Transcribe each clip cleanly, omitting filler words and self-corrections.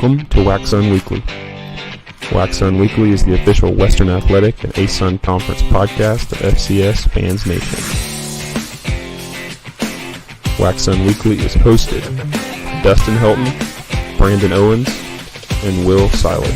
Welcome to WACSUN Weekly. WACSUN Weekly is the official Western Athletic and ASUN Conference podcast of FCS Fans Nation. WACSUN Weekly is hosted by Dustin Helton, Brandon Owens, and Will Seiler.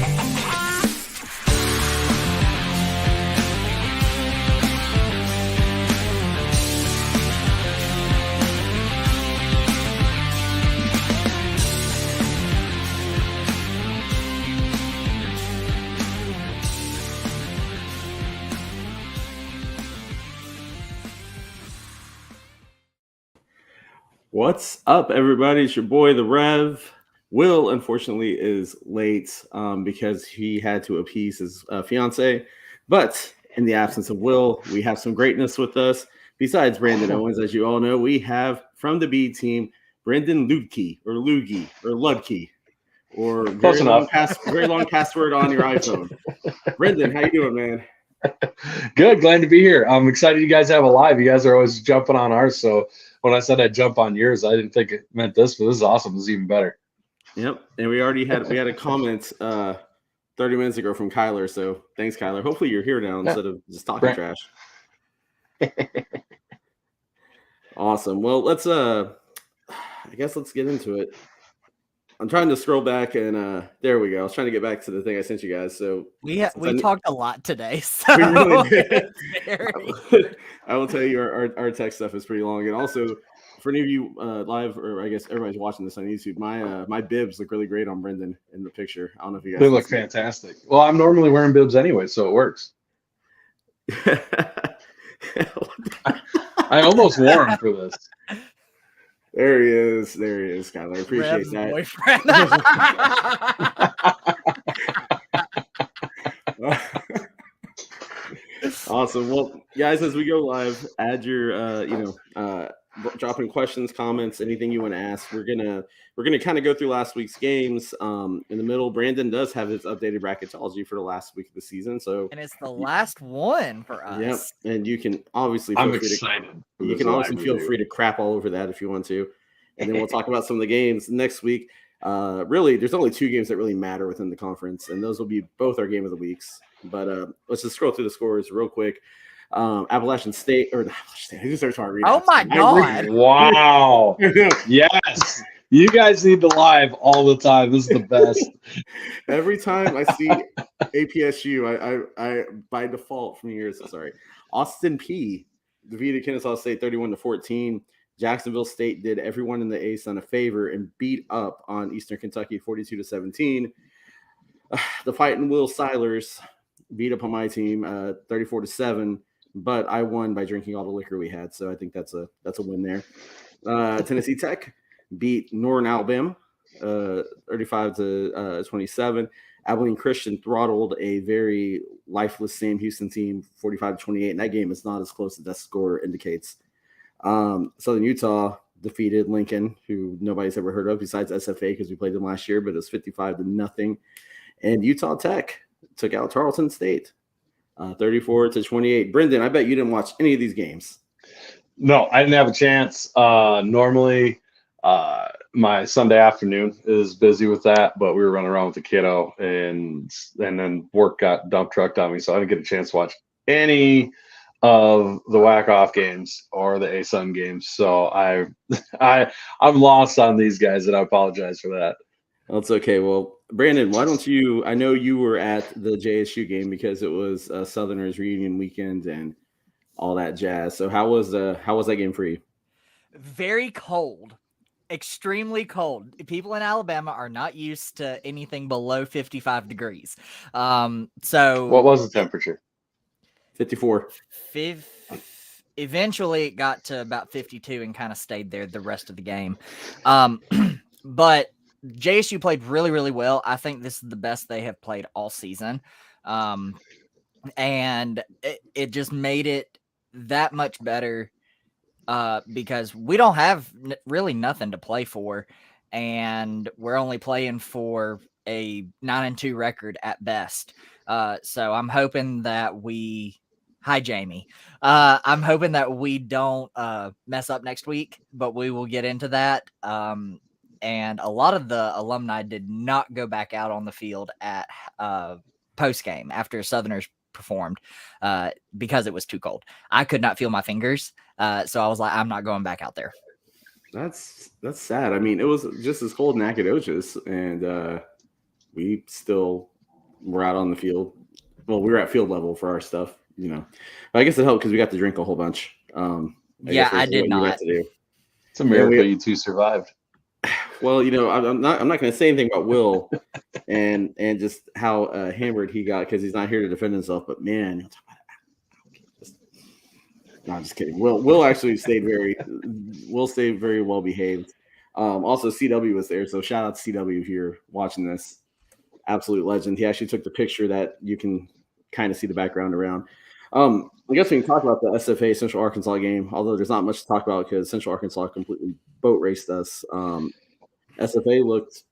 What's up, everybody? It's your boy, The Rev. Will, unfortunately, is late because he had to appease his fiance. But in the absence of Will, we have some greatness with us. Besides Brandon Owens, as you all know, we have from the B team, Brendan Luedtke, or Luedtke, or Luedtke, or very long password on your iPhone. Brendan, how you doing, man? Good, glad to be here. I'm excited you guys have a live. You guys are always jumping on ours, so when I said I'd jump on yours, I didn't think it meant this, but this is awesome. This is even better. Yep, and we had a comment 30 minutes ago from Kyler, so thanks, Kyler. Hopefully you're here now instead of just talking trash. Awesome. Well, let's get into it. I'm trying to scroll back, and there we go. I was trying to get back to the thing I sent you guys. So we talked a lot today. So we really did. I will tell you, our tech stuff is pretty long, and also for any of you live, or I guess everybody's watching this on YouTube, my bibs look really great on Brendan in the picture. I don't know if you guys. They look fantastic. Well, I'm normally wearing bibs anyway, so it works. I almost wore them for this. There he is, Kyler. I appreciate Rev's that. Awesome. Well, guys, as we go live, add your drop in questions, comments, anything you want to ask. We're gonna kind of go through last week's games. In the middle, Brandon does have his updated bracketology for the last week of the season, and it's the last one for us. Yep, and you can obviously I'm excited. You can also feel free to crap all over that if you want to, and then we'll talk about some of the games next week. Really, there's only two games that really matter within the conference, and those will be both our game of the weeks. But let's just scroll through the scores real quick. Appalachian State, or I just started to read. Oh my God! Wow! Yes, you guys need the live all the time. This is the best. Every time I see APSU, I by default from years. Sorry, Austin P defeated Kennesaw State 31-14. Jacksonville State did everyone in the ASUN a favor and beat up on Eastern Kentucky 42-17. The Fighting Will Seilers beat up on my team 34-7, but I won by drinking all the liquor we had, so I think that's a win there. Tennessee Tech beat Northern Alabama 35-27. Abilene Christian throttled a very lifeless Sam Houston team 45-28, and that game is not as close as that score indicates. Southern Utah defeated Lincoln, who nobody's ever heard of besides SFA because we played them last year, but it was 55-0. And Utah Tech took out Tarleton State 34-28. Brendan, I bet you didn't watch any of these games. No, I didn't have a chance. Normally, my Sunday afternoon is busy with that, but we were running around with the kiddo, and then work got dump trucked on me, so I didn't get a chance to watch any of the whack-off games or the ASUN games. So I'm lost on these guys, and I apologize for that. That's okay. Well, Brandon, why don't you? I know you were at the JSU game because it was Southerners reunion weekend and all that jazz. So how was that game for you? Very cold, extremely cold. People in Alabama are not used to anything below 55 degrees. So what was the temperature? 54. Eventually, it got to about 52 and kind of stayed there the rest of the game. But JSU played really, really well. I think this is the best they have played all season. And it just made it that much better because we don't have really nothing to play for. And we're only playing for a 9-2 record at best. So I'm hoping that hi, Jamie. I'm hoping that we don't mess up next week, but we will get into that. and a lot of the alumni did not go back out on the field at post game after Southerners performed because it was too cold. I could not feel my fingers, so I was like, I'm not going back out there. That's sad. I mean, it was just as cold in Nacogdoches, and we still were out on the field. Well, we were at field level for our stuff, you know. But I guess it helped because we got to drink a whole bunch. I did not. It's a miracle you two survived. Well, you know, I'm not going to say anything about Will and just how hammered he got because he's not here to defend himself. But man, no, I'm just kidding. Will actually stayed very well behaved. Also, CW was there, so shout out to CW if you're watching this. Absolute legend. He actually took the picture that you can kind of see the background around. I guess we can talk about the SFA Central Arkansas game, although there's not much to talk about because Central Arkansas completely boat raced us. SFA looked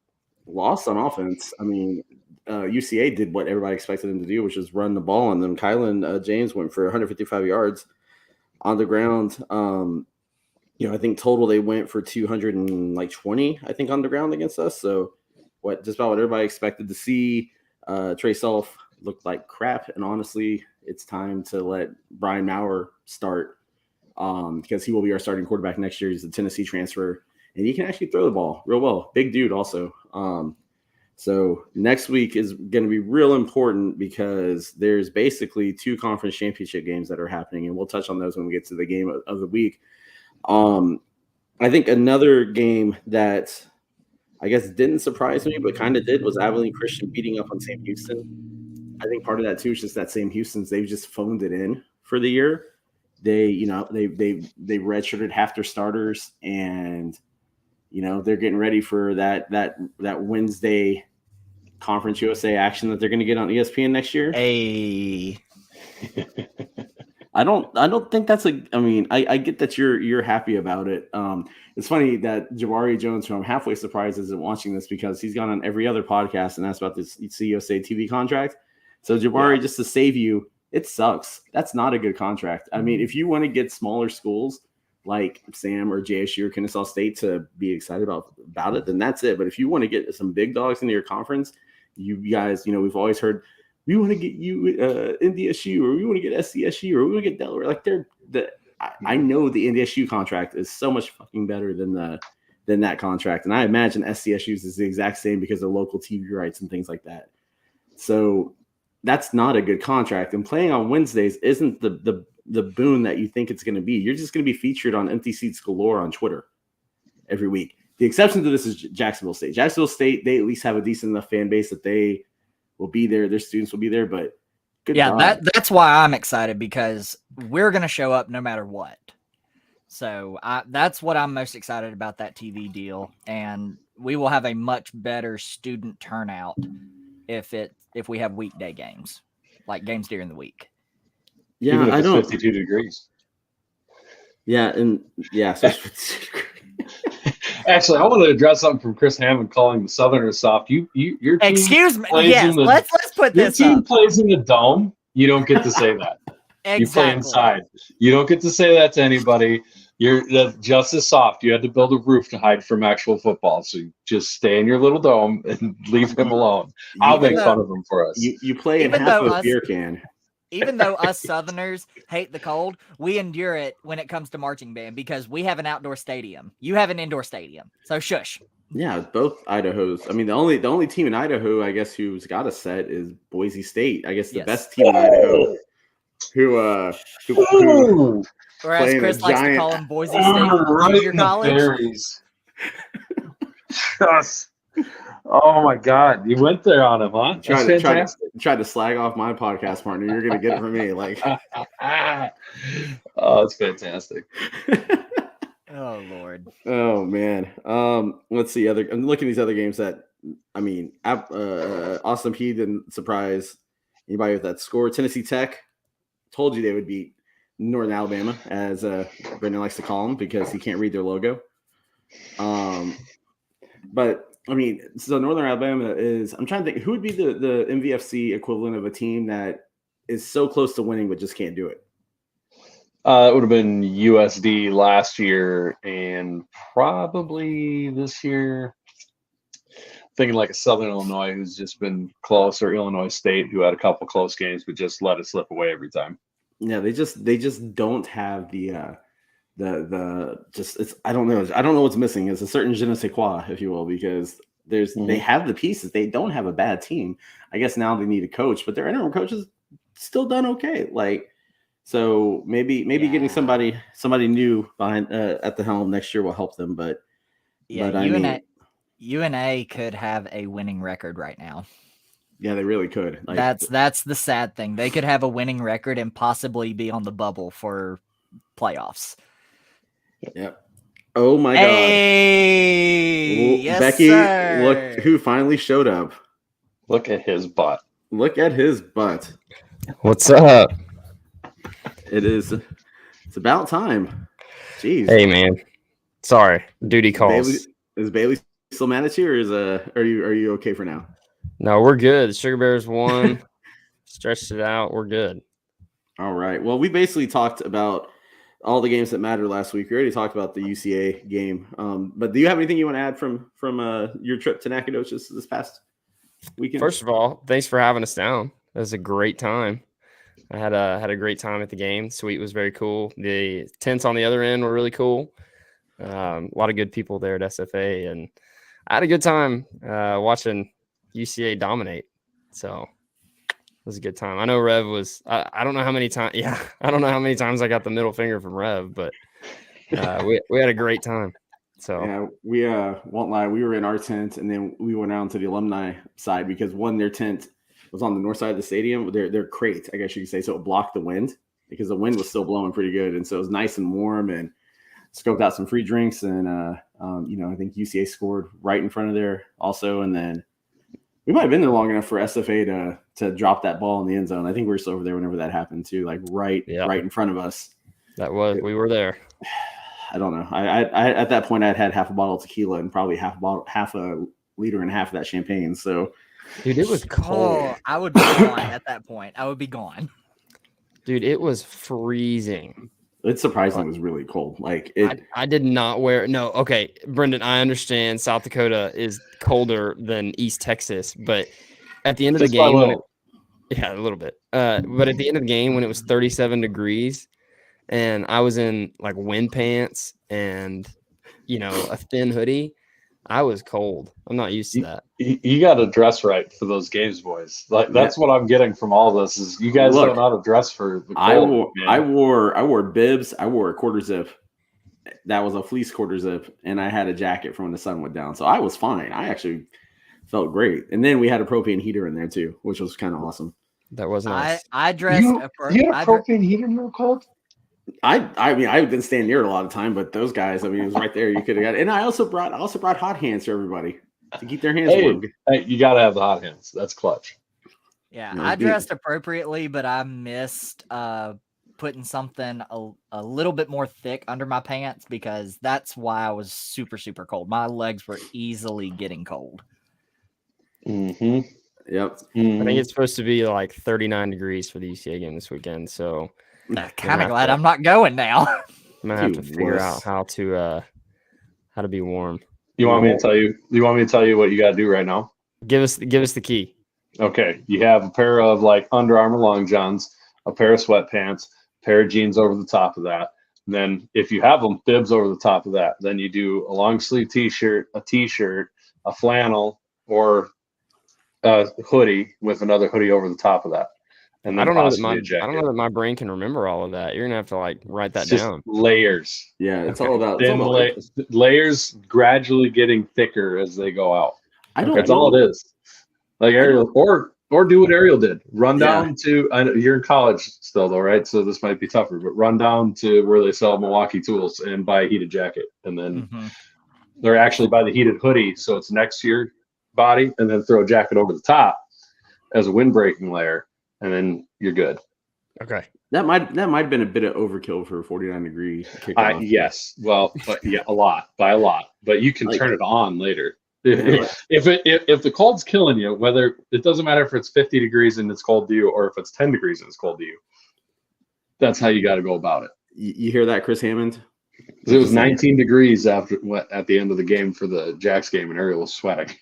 lost on offense. I mean, UCA did what everybody expected them to do, which is run the ball on them. Kylan James went for 155 yards on the ground. You know, I think total they went for 220, I think, on the ground against us. So just about what everybody expected to see. Trey Self looked like crap, and honestly, it's time to let Brian Maurer start because he will be our starting quarterback next year. He's a Tennessee transfer, and he can actually throw the ball real well. Big dude also. So next week is going to be real important because there's basically 2 conference championship games that are happening, and we'll touch on those when we get to the game of the week. I think another game that I guess didn't surprise me, but kind of did, was Abilene Christian beating up on Sam Houston. I think part of that too is just that Sam Houston's, they've just phoned it in for the year. They redshirted half their starters, and you know they're getting ready for that Wednesday Conference USA action that they're going to get on ESPN next year. Hey, I don't think that's I mean, I get that you're happy about it. It's funny that Jabari Jones, who I'm halfway surprised isn't watching this because he's gone on every other podcast and asked about this CUSA TV contract. So Jabari, just to save you, it sucks. That's not a good contract. I mean, if you want to get smaller schools like Sam or JSU or Kennesaw State to be excited about it, then that's it. But if you want to get some big dogs into your conference, you guys, you know, we've always heard we want to get you NDSU, or we want to get SCSU, or we want to get Delaware. Like I know the NDSU contract is so much fucking better than that contract, and I imagine SCSU's is the exact same because of local TV rights and things like that. So that's not a good contract. And playing on Wednesdays isn't the boon that you think it's going to be. You're just going to be featured on empty seats galore on Twitter every week. The exception to this is Jacksonville State. Jacksonville State, they at least have a decent enough fan base that they will be there. Their students will be there, but that's why I'm excited, because we're going to show up no matter what. So that's what I'm most excited about, that TV deal. And we will have a much better student turnout if we have weekday games, like games during the week. Yeah, even if it's 52 degrees. Yeah, so actually, I want to address something from Chris Hammond calling the Southerners soft. Your team excuse me. Yes, let's put this. Your team plays in the dome. You don't get to say that. Exactly. You play inside. You don't get to say that to anybody. You're just as soft. You had to build a roof to hide from actual football. So you just stay in your little dome and leave him alone. I'll make fun of him for us. You play in half of a beer can. Even though us Southerners hate the cold, we endure it when it comes to marching band because we have an outdoor stadium. You have an indoor stadium. So shush. Yeah, both Idahos. I mean, the only team in Idaho, I guess, who's got a set is Boise State. I guess the best team in Idaho. Who or as Chris likes to call them, Boise State Junior College. Yes. Oh my God! You went there on him, huh? Tried to slag off my podcast partner. You're gonna get it from me, like. Oh, it's fantastic. Oh Lord. Oh man. Let's see. I'm looking at these other games that I mean. Austin P didn't surprise anybody with that score. Tennessee Tech told you they would beat Northern Alabama, as Brendan likes to call them, because he can't read their logo. But I mean, so Northern Alabama is, I'm trying to think, who would be the MVFC equivalent of a team that is so close to winning but just can't do it? It would have been USD last year, and probably this year. thinking like a Southern Illinois who's just been close, or Illinois State who had a couple close games but just let it slip away every time. Yeah, they just don't have the just, it's, I don't know what's missing. It's a certain je ne sais quoi, if you will, because they have the pieces. They don't have a bad team. I guess now they need a coach, but their interim coach has still done okay. Like, so maybe getting somebody new behind at the helm next year will help them. But UNA could have a winning record right now. Yeah, they really could. Like, that's the sad thing. They could have a winning record and possibly be on the bubble for playoffs. Yep. Oh my God. Yes, Becky, sir. Look who finally showed up. Look at his butt. Look at his butt. What's up? It's about time. Jeez. Hey man. Sorry. Duty calls. Is Bailey still mad at you, or are you okay for now? No, we're good. The Sugar Bears won. Stretched it out. We're good. All right. Well, we basically talked about all the games that mattered last week. We already talked about the UCA game. But do you have anything you want to add from your trip to Nacogdoches this past weekend? First of all, thanks for having us down. It was a great time. I had a great time at the game. Suite was very cool. The tents on the other end were really cool. A lot of good people there at SFA, and I had a good time watching UCA dominate. So it was a good time. I know Rev was I don't know how many times I don't know how many times I got the middle finger from Rev, but we had a great time. So yeah, we won't lie, we were in our tent, and then we went around to the alumni side because their tent was on the north side of the stadium. Their crate, I guess you could say, so it blocked the wind because the wind was still blowing pretty good, and so it was nice and warm, and scoped out some free drinks, and I think UCA scored right in front of there also, and then we might have been there long enough for SFA to drop that ball in the end zone. I think we were still over there whenever that happened too, like right in front of us. We were there. I don't know. I at that point I'd had half a bottle of tequila and probably half a liter and a half of that champagne. So, dude, it was cold. Oh, I would be gone at that point. I would be gone. Dude, it was freezing. It surprisingly was really cold. Like I did not wear. No, okay, Brendan, I understand South Dakota is colder than East Texas, but at the end of the game, a little bit. But at the end of the game, when it was 37 degrees, and I was in like wind pants and a thin hoodie, I was cold. I'm not used to that. You got to dress right for those games, boys. Like that's what I'm getting from all this is you guys don't know how to dress for the cold. I wore bibs. I wore a quarter zip. That was a fleece quarter zip, and I had a jacket from when the sun went down. So I was fine. I actually felt great. And then we had a propane heater in there too, which was kind of awesome. That was nice. I dressed. You had a propane heater in your cold? I mean, I didn't stand near it a lot of time, but those guys, I mean, it was right there. You could have got it. And I also brought hot hands for everybody to keep their hands warm. Hey, you got to have the hot hands. That's clutch. Yeah, I dressed appropriately, but I missed putting something a little bit more thick under my pants because that's why I was super, super cold. My legs were easily getting cold. Mm-hmm. Yep. I think it's supposed to be like 39 degrees for the UCA game this weekend, so I'm kind of glad I'm not going now. I'm gonna have to figure out how to be warm. You want me to tell you? You want me to tell you what you got to do right now? Give us the key. Okay, you have a pair of like Under Armour long johns, a pair of sweatpants, a pair of jeans over the top of that. And then if you have them, bibs over the top of that. Then you do a long sleeve t-shirt, a flannel, or a hoodie with another hoodie over the top of that. And I don't know that my brain can remember all of that. You're gonna have to like write that down. Layers. Yeah, it's all about layers gradually getting thicker as they go out. That's all it is. Like Ariel, or do what Ariel did. Run down to. I know you're in college still, though, right? So this might be tougher. But run down to where they sell Milwaukee tools and buy a heated jacket, and then they're actually buy the heated hoodie, so it's next to your body, and then throw a jacket over the top as a windbreaking layer. And then you're good. Okay. That might have been a bit of overkill for a 49-degree kickoff. Yes. Well, but yeah, a lot. But you can turn it on later. If the cold's killing you, whether it doesn't matter if it's 50 degrees and it's cold to you, or if it's 10 degrees and it's cold to you, that's how you got to go about it. You hear that, Chris Hammond? It was 19 degrees at the end of the game for the Jacks game, and Ariel was sweating.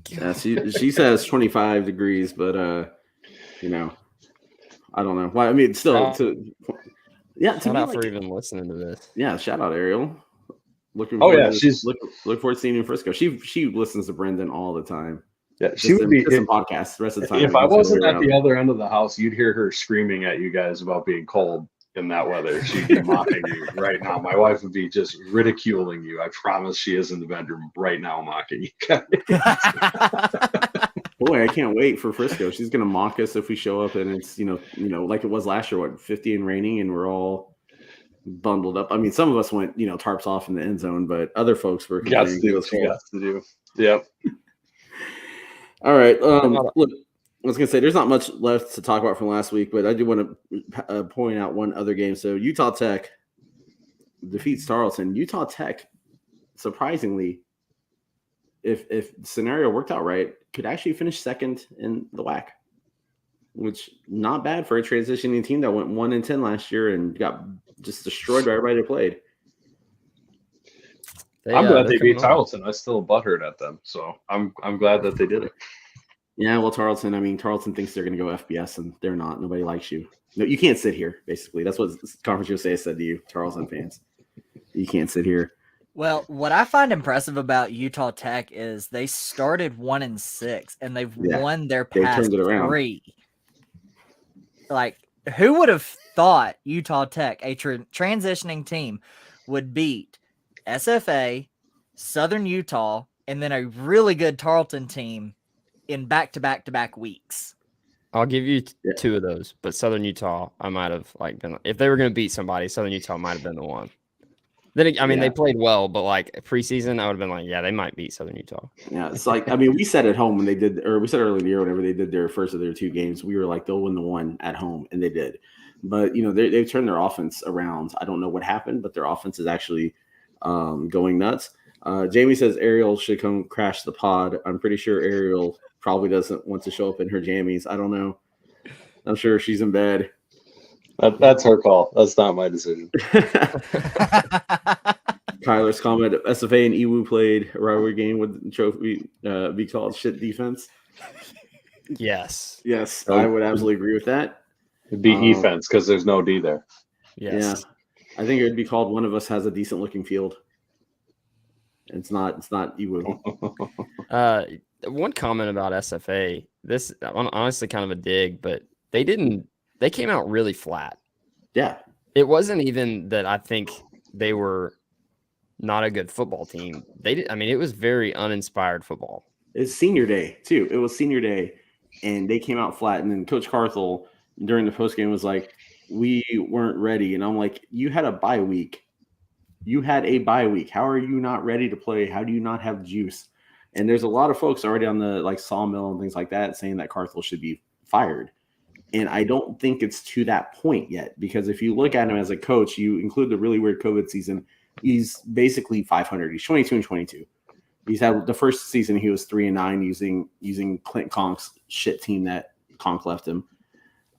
Yeah, she says 25 degrees, but you know, I don't know. Well, I mean, still, shout out for even listening to this. Yeah, shout out Ariel. Looking Oh forward yeah, to she's look forward to seeing you in Frisco. She listens to Brendan all the time. Yeah, she would be in podcasts the rest of the time. If I wasn't at the other end of the house, you'd hear her screaming at you guys about being cold in that weather. She'd be mocking you right now. My wife would be just ridiculing you. I promise she is in the bedroom right now mocking you guys. Boy, I can't wait for Frisco. She's gonna mock us if we show up and it's you know like it was last year, 50 and raining, and we're all bundled up. I mean, some of us went tarps off in the end zone, but other folks were got to do what you got to do. Yep. All right. Look, I was gonna say there's not much left to talk about from last week, but I do want to point out one other game. So Utah Tech defeats Tarleton. Utah Tech, surprisingly, if the scenario worked out right, could actually finish second in the WAC, which not bad for a transitioning team that went 1-10 last year and got just destroyed by everybody that played. I'm glad they beat Tarleton. I still butthurt at them, so I'm glad that they did it. Yeah, well, Tarleton thinks they're going to go FBS, and they're not. Nobody likes you. No, you can't sit here, basically. That's what Conference USA said to you, Tarleton fans. You can't sit here. Well, what I find impressive about Utah Tech is they started 1-6, and they've won their past 3. Like, who would have thought Utah Tech, a transitioning team, would beat SFA, Southern Utah, and then a really good Tarleton team in back-to-back weeks? I'll give you 2 of those, but Southern Utah, I might have been, if they were going to beat somebody, Southern Utah might have been the one. Then they played well, but preseason, I would have been like, yeah, they might beat Southern Utah. Yeah, it's like we said at home when they did, or we said early in the year whenever they did their first of their 2 games, we were like they'll win the one at home, and they did. But they've turned their offense around. I don't know what happened, but their offense is actually going nuts. Jamie says Ariel should come crash the pod. I'm pretty sure Ariel probably doesn't want to show up in her jammies. I don't know. I'm sure she's in bed. That's her call. That's not my decision. Kyler's comment: SFA and EWU played a rivalry game with the trophy be called shit defense. Yes. Yes, I would absolutely agree with that. It'd be defense because there's no D there. Yes. Yeah, I think it would be called one of us has a decent looking field. It's not EWU. One comment about SFA. This honestly kind of a dig, but they came out really flat. Yeah. It wasn't even that I think they were not a good football team. It was very uninspired football. It's senior day too. It was senior day and they came out flat. And then Coach Carthel during the postgame was like, we weren't ready. And I'm like, you had a bye week. How are you not ready to play? How do you not have juice? And there's a lot of folks already on the sawmill and things like that saying that Carthel should be fired. And I don't think it's to that point yet, because if you look at him as a coach, you include the really weird COVID season, he's basically 500. He's 22-22. He's had the first season he was 3-9 using Clint Conk's shit team that Conk left him.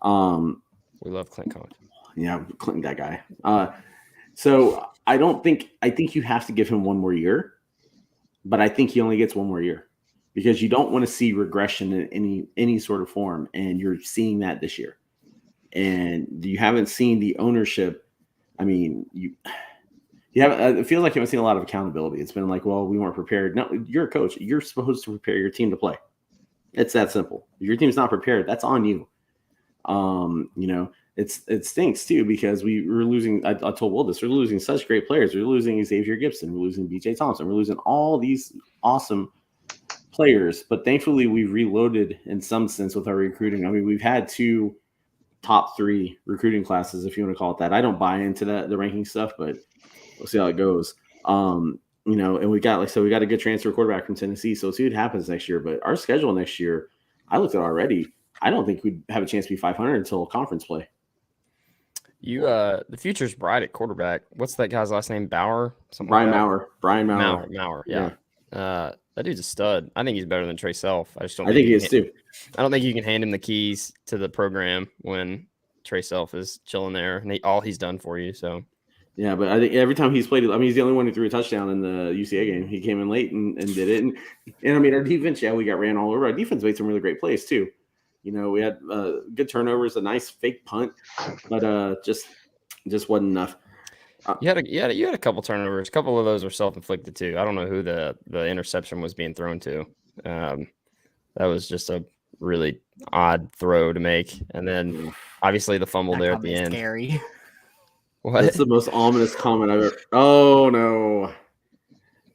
We love Clint Conk. Yeah, Clint, that guy. So I think you have to give him one more year, but I think he only gets one more year because you don't want to see regression in any sort of form. And you're seeing that this year. And you haven't seen the ownership. I mean, it feels like you haven't seen a lot of accountability. It's been like, well, we weren't prepared. No, you're a coach. You're supposed to prepare your team to play. It's that simple. If your team's not prepared, that's on you. It stinks too because we're losing. I told Will this. We're losing such great players. We're losing Xavier Gibson. We're losing BJ Thompson. We're losing all these awesome players. But thankfully, we've reloaded in some sense with our recruiting. I mean, we've had 2 top 3 recruiting classes, if you want to call it that. I don't buy into the ranking stuff, but we'll see how it goes. And we got a good transfer quarterback from Tennessee. So we'll see what happens next year. But our schedule next year, I looked at already. I don't think we'd have a chance to be 500 until conference play. The future's bright at quarterback. What's that guy's last name? Bauer? Brian Maurer. Maurer. Yeah. That dude's a stud. I think he's better than Trey Self. I think he is too. I don't think you can hand him the keys to the program when Trey Self is chilling there and all he's done for you. So Yeah, but I think every time he's played, I mean, he's the only one who threw a touchdown in the UCA game. He came in late and did it. And I mean, our defense, we got ran all over. Our defense made some really great plays too. You know, we had good turnovers, a nice fake punt, but just wasn't enough. You had a couple turnovers. A couple of those were self-inflicted too. I don't know who the interception was being thrown to. That was just a really odd throw to make, and then obviously the fumble there at the end. Scary. What? That's the most ominous comment I've ever. Oh no,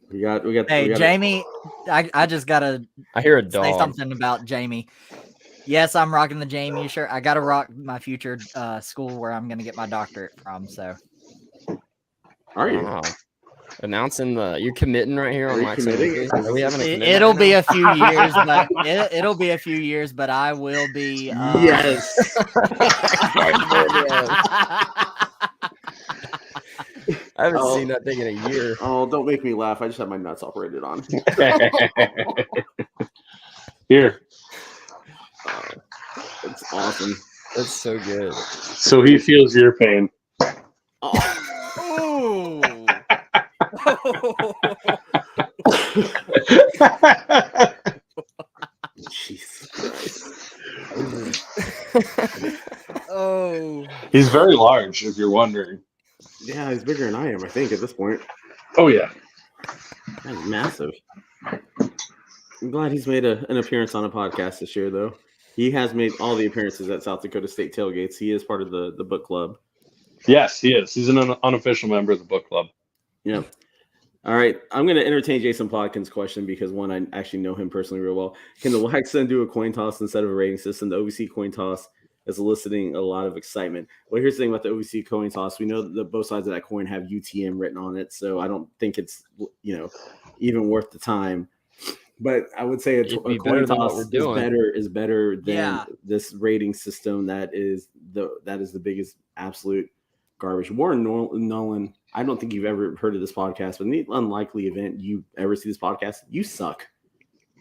we got. Hey, Jamie, I just gotta. I hear a dog. Say something about Jamie. Yes, I'm rocking the Jamie shirt. I gotta rock my future school where I'm gonna get my doctorate from. So. Are you? Wow. Announcing you're committing right here on WACSUN. Are we having a commitment? It'll be a few years, but it'll be a few years, but I will be. Yes. I haven't seen that thing in a year. Oh, don't make me laugh. I just have my nuts operated on. Here. It's awesome. That's so good. So he feels your pain. Oh. Jesus Christ. Oh. He's very large, if you're wondering. Yeah, he's bigger than I am, I think, at this point. Oh, yeah. That's massive. I'm glad he's made an appearance on a podcast this year, though. He has made all the appearances at South Dakota State Tailgates. He is part of the book club. Yes, he is. He's an unofficial member of the book club. Yeah. All right. I'm going to entertain Jason Plotkin's question because, one, I actually know him personally real well. Can the WACSUN do a coin toss instead of a rating system? The OVC coin toss is eliciting a lot of excitement. Well, here's the thing about the OVC coin toss. We know that both sides of that coin have UTM written on it, so I don't think it's, even worth the time. But I would say a coin toss is better than this rating system that is the biggest absolute garbage. Warren Nolan, I don't think you've ever heard of this podcast, but in the unlikely event you ever see this podcast, you suck.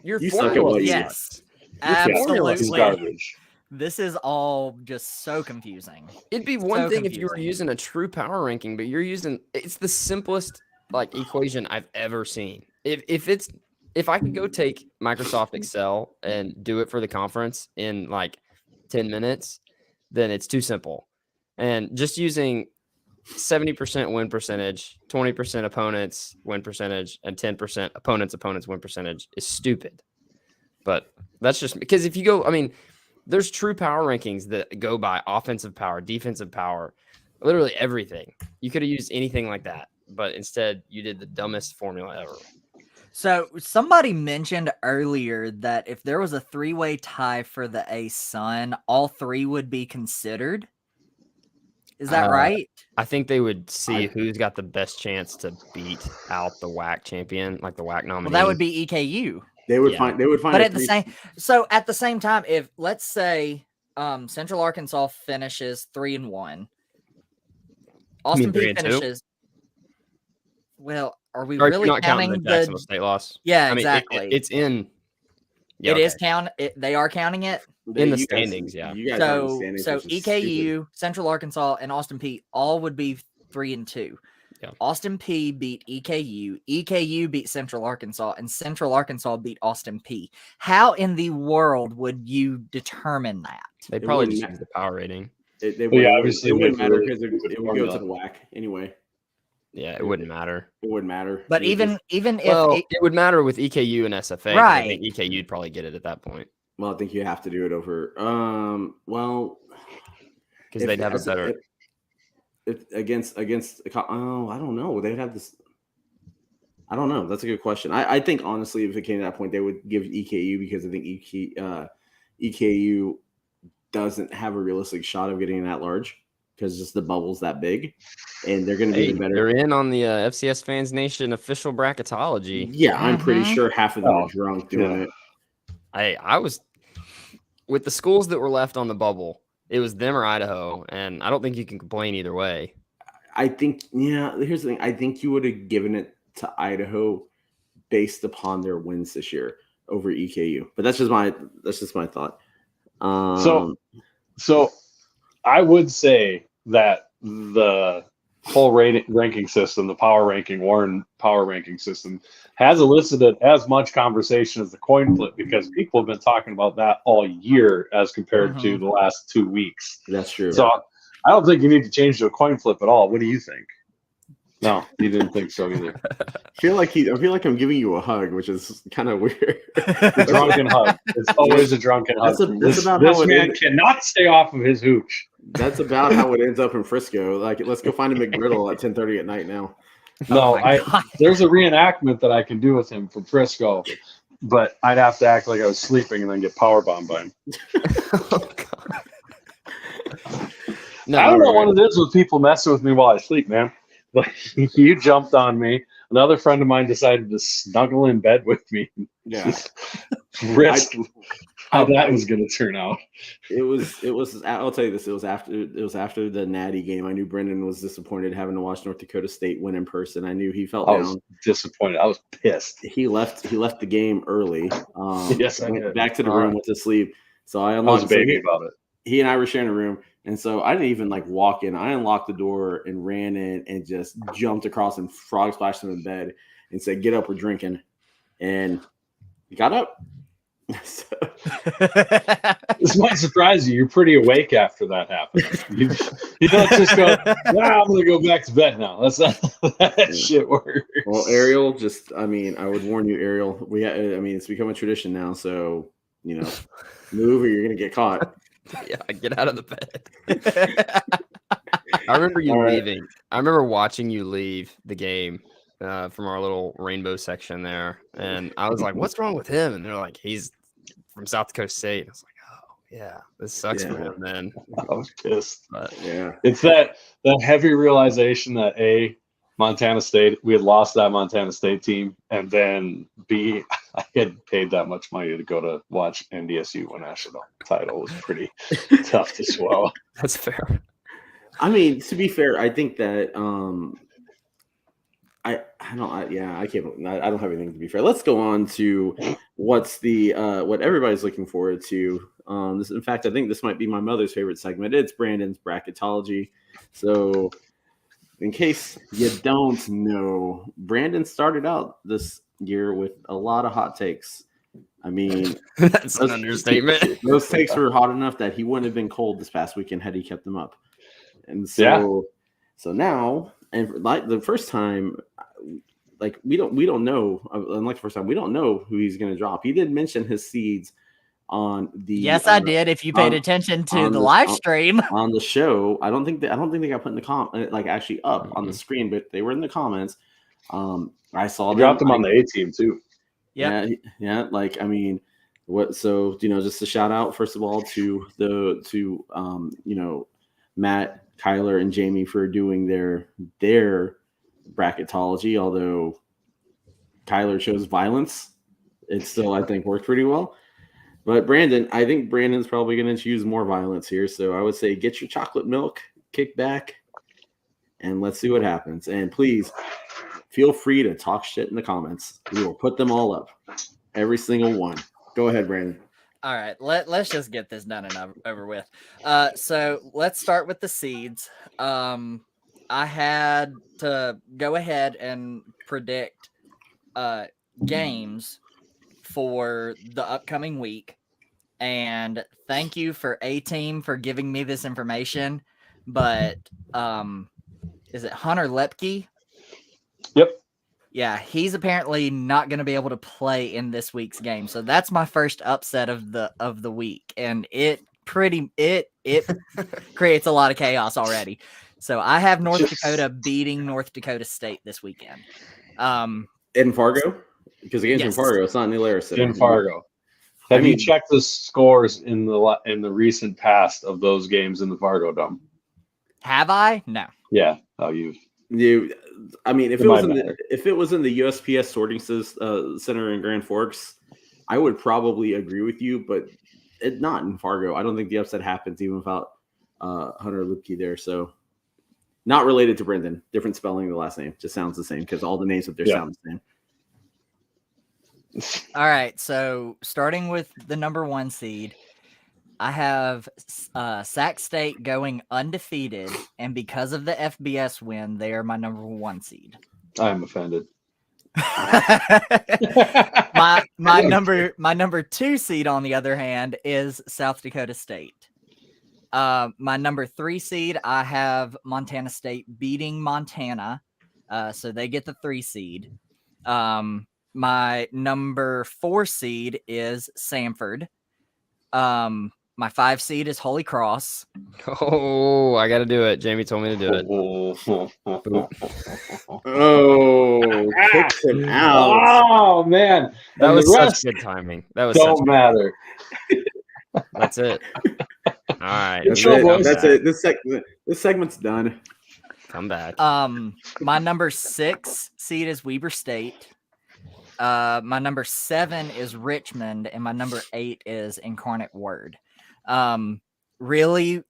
You suck at what you do. Yes, absolutely. Garbage. This is all just so confusing. It'd be one thing if you were using a true power ranking, but it's the simplest equation I've ever seen. If I could go take Microsoft Excel and do it for the conference in 10 minutes, then it's too simple. And just using 70% win percentage, 20% opponents win percentage, and 10% opponents win percentage is stupid. But that's just because if you go, there's true power rankings that go by offensive power, defensive power, literally everything. You could have used anything like that, but instead you did the dumbest formula ever. So somebody mentioned earlier that if there was a 3-way tie for the ASUN, all 3 would be considered. Is that right? I think they would see who's got the best chance to beat out the WAC champion, like the WAC nominee. Well, that would be EKU. They would find. But at the same time, if let's say Central Arkansas finishes 3-1, Austin Peay finishes. Well, are we really counting the Jacksonville State loss? Yeah, exactly. It's in. Yeah, it is count. They are counting it in the standings. So EKU, Central Arkansas, and Austin Peay all would be 3-2. Yeah. Austin Peay beat EKU. EKU beat Central Arkansas, and Central Arkansas beat Austin Peay. How in the world would you determine that? They probably just use the power rating. Obviously, it wouldn't matter because it would go to the WAC anyway. Yeah, it wouldn't matter. It wouldn't matter. But even if it would matter with EKU and SFA. Right. I think EKU'd probably get it at that point. Well, I think you have to do it over. Because they'd have a better. Against I don't know. They'd have this. I don't know. That's a good question. I think honestly, if it came to that point, they would give EKU because I think EKU doesn't have a realistic shot of getting that large because just the bubble's that big, and they're going to be better. They're in on the FCS Fans Nation official bracketology. Yeah, I'm pretty sure half of them are drunk doing it. I was with the schools that were left on the bubble. It was them or Idaho, and I don't think you can complain either way. I think, here's the thing. I think you would have given it to Idaho based upon their wins this year over EKU. But that's just my thought. So I would say that the whole ranking system, the power ranking, Warren power ranking system, has elicited as much conversation as the coin flip because people have been talking about that all year as compared to the last 2 weeks. That's true. So I don't think you need to change to a coin flip at all. What do you think? No, you didn't think so either. I feel like I'm giving you a hug, which is kind of weird. A drunken hug. It's always a drunken hug. This man cannot stay off of his hooch. That's about how it ends up in Frisco. Like, let's go find a McGriddle at 10:30 at night now. No, there's a reenactment that I can do with him from Frisco, but I'd have to act like I was sleeping and then get powerbombed by him. Oh, God. No, I don't know what it is with people messing with me while I sleep, man. Like, you jumped on me. Another friend of mine decided to snuggle in bed with me. Yeah. Risk how that was going to turn out. It was. I'll tell you this. It was after the Natty game. I knew Brendan was disappointed having to watch North Dakota State win in person. I knew he felt down. I was disappointed. I was pissed. He left the game early. Yes, I did. Back to the room, went to sleep. So I was baby about it. He and I were sharing a room. And so I didn't even walk in. I unlocked the door and ran in and just jumped across and frog splashed him in bed and said, "Get up, we're drinking." And he got up. So. This might surprise you. You're pretty awake after that happened. You don't just go, I'm going to go back to bed now. That's not how that shit works. Well, Ariel, I would warn you, Ariel. It's become a tradition now. So, move or you're going to get caught. Yeah, get out of the bed. I remember you leaving. I remember watching you leave the game from our little rainbow section there. And I was like, what's wrong with him? And they're like, he's from South Dakota State. I was like, oh, yeah, this sucks for him, man. I was pissed. But, yeah. It's that heavy realization that Montana State, we had lost that Montana State team, and then I had paid that much money to go to watch NDSU win national title. It was pretty tough to swallow. That's fair. To be fair, I think that I don't have anything to be fair. Let's go on to what everybody's looking forward to. In fact, I think this might be my mother's favorite segment. It's Brandon's bracketology. So, in case you don't know, Brandon started out this year with a lot of hot takes. That's an understatement. Those takes were hot enough that he wouldn't have been cold this past weekend had he kept them up. And so now, and like the first time, we don't know. Unlike the first time, we don't know who he's going to drop. He did mention his seeds on the. Yes, I did. If you paid attention to the live stream on the show, I don't think they got put in the actually up on the screen, but they were in the comments. I saw them. Dropped them on the A team too. Yeah. So just a shout out first of all to Matt, Kyler, and Jamie for doing their bracketology. Although Kyler chose violence, it still I think worked pretty well. But I think Brandon's probably going to choose more violence here. So I would say get your chocolate milk, kick back, and let's see what happens. And please feel free to talk shit in the comments. We will put them all up, every single one. Go ahead, Brandon. All right, let's just get this done and over with. So let's start with the seeds. I had to go ahead and predict games for the upcoming week. And thank you for A-Team for giving me this information. But is it Hunter Luedtke? Yep. Yeah, he's apparently not going to be able to play in this week's game. So that's my first upset of the week. And it creates a lot of chaos already. So I have North Dakota beating North Dakota State this weekend. In Fargo? Because the game's in Fargo. It's not in the Alaris Center. In Fargo. Have you checked the scores in the recent past of those games in the Fargo Dome? Have I? No. Yeah. Oh, if it was in the USPS sorting center in Grand Forks, I would probably agree with you, but not in Fargo. I don't think the upset happens even without Hunter Luedtke there. So not related to Brendan. Different spelling of the last name. Just sounds the same because all the names up there sound the same. All right. So starting with the number 1 seed, I have Sac State going undefeated, and because of the FBS win, they are my number 1 seed. I'm offended. my number 2 seed, on the other hand, is South Dakota State. My number 3 seed, I have Montana State beating Montana, so they get the 3 seed. My number 4 seed is Samford. My 5 seed is Holy Cross. Oh, I got to do it. Jamie told me to do it. Oh, kicks him out. Oh man, That and was the such rest good timing. That was don't such matter. That's it. All right. Good That's show, it. boys. That's it. This segment's done. Come back. My number 6 seed is Weber State. My number 7 is Richmond, and my number 8 is Incarnate Word. Really,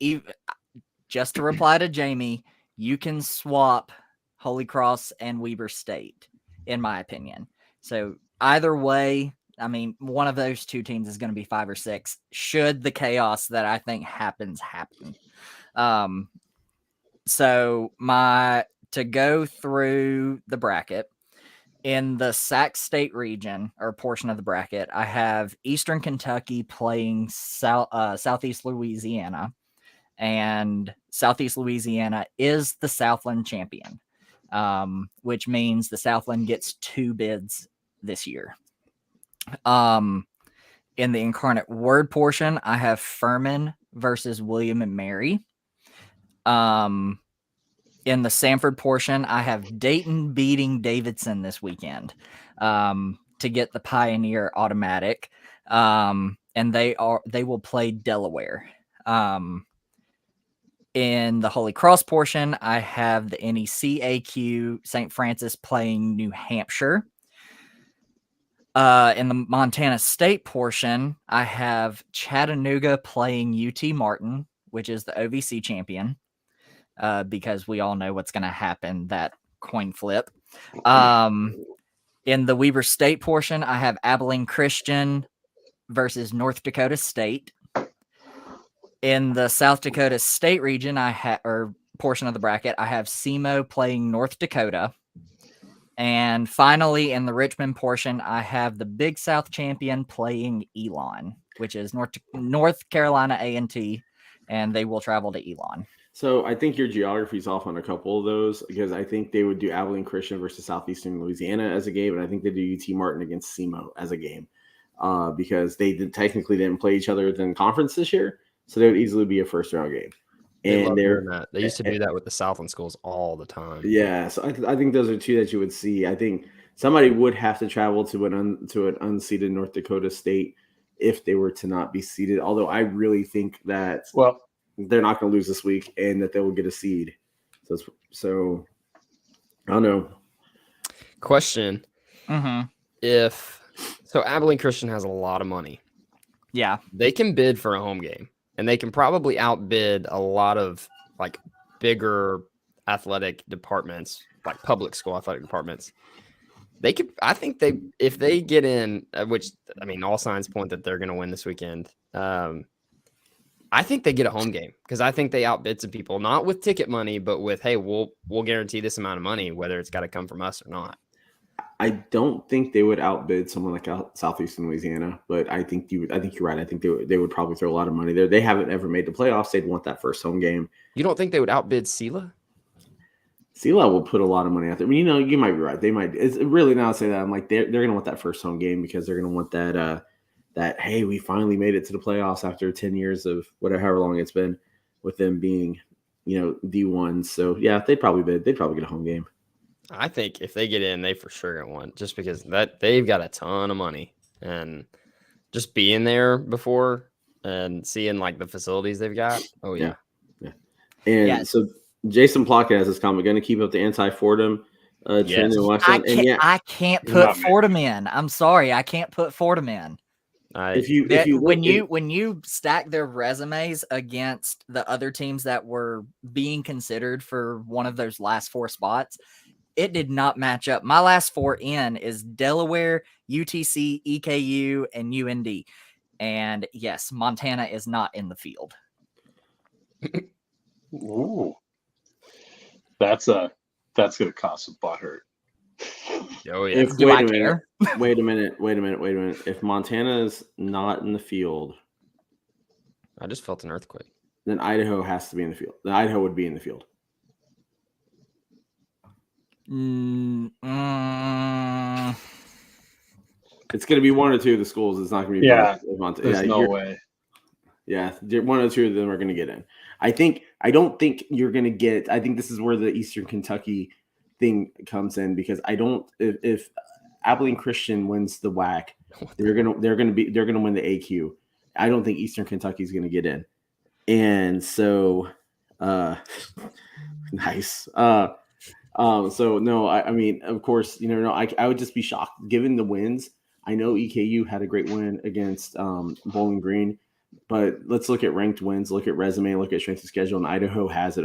just to reply to Jamie, you can swap Holy Cross and Weber State, in my opinion. So either way, I mean, one of those 2 teams is going to be 5 or 6, should the chaos that I think happen. So to go through the bracket, in the Sac State region, or portion of the bracket, I have Eastern Kentucky playing Southeast Louisiana, and Southeast Louisiana is the Southland champion, which means the Southland gets 2 bids this year. In the Incarnate Word portion, I have Furman versus William and Mary. In the Samford portion, I have Dayton beating Davidson this weekend to get the Pioneer automatic, and they will play Delaware. In the Holy Cross portion, I have the NECAQ St. Francis playing New Hampshire. In the Montana State portion, I have Chattanooga playing UT Martin, which is the OVC champion. Because we all know what's going to happen, that coin flip. In the Weber State portion, I have Abilene Christian versus North Dakota State. In the South Dakota State region, or portion of the bracket, I have SEMO playing North Dakota. And finally, in the Richmond portion, I have the Big South champion playing Elon, which is North Carolina A&T, and they will travel to Elon. So I think your geography's off on a couple of those, because I think they would do Abilene Christian versus Southeastern Louisiana as a game, and I think they do UT Martin against SEMO as a game, because they technically didn't play each other in conference this year, so they would easily be a first-round game. And they used to do that with the Southland schools all the time. Yeah, so I think those are 2 that you would see. I think somebody would have to travel to an unseeded North Dakota State if they were to not be seeded, although I really think that they're not going to lose this week and that they will get a seed. So I don't know. Question. So Abilene Christian has a lot of money. Yeah. They can bid for a home game, and they can probably outbid a lot of like bigger athletic departments, like public school athletic departments. If they get in, which, I mean, all signs point that they're going to win this weekend. I think they get a home game, because I think they outbid some people, not with ticket money, but with, hey, we'll guarantee this amount of money, whether it's got to come from us or not. I don't think they would outbid someone like Southeastern Louisiana, but I think you're right. I think they would probably throw a lot of money there. They haven't ever made the playoffs. They'd want that first home game. You don't think they would outbid Sela? Sela will put a lot of money out there. I mean, you might be right. They might. It's really not to say that. I'm like, they're going to want that first home game, because they're going to want that, hey, we finally made it to the playoffs after 10 years of however long it's been with them being, D1. So, yeah, they'd probably bid. They'd probably get a home game. I think if they get in, they for sure going to win, just because that they've got a ton of money, and just being there before and seeing like the facilities they've got. Oh, yeah. And so Jason Plotkin has this comment, going to keep up the anti-Fordham trend in WACSUN. I can't put Fordham in. I'm sorry. I can't put Fordham in. When you stack their resumes against the other teams that were being considered for one of those last 4 spots, it did not match up. My last 4 in is Delaware, UTC, EKU, and UND. And yes, Montana is not in the field. Ooh, that's gonna cause some butthurt. Oh yeah. Do I care? Wait a minute. If Montana's not in the field, I just felt an earthquake. then Idaho has to be in the field. Then Idaho would be in the field. It's going to be one or two of the schools. It's not going to be both. There's no way. Yeah, one or two of them are going to get in. I don't think you're going to get. I think this is where the Eastern Kentucky thing comes in, because I don't. If Abilene Christian wins the WAC, they're gonna win the AQ. I don't think Eastern Kentucky is going to get in, and so nice. So no, I mean, of course, I would just be shocked given the wins. I know EKU had a great win against Bowling Green, but let's look at ranked wins, look at resume, look at strength of schedule, and Idaho has it.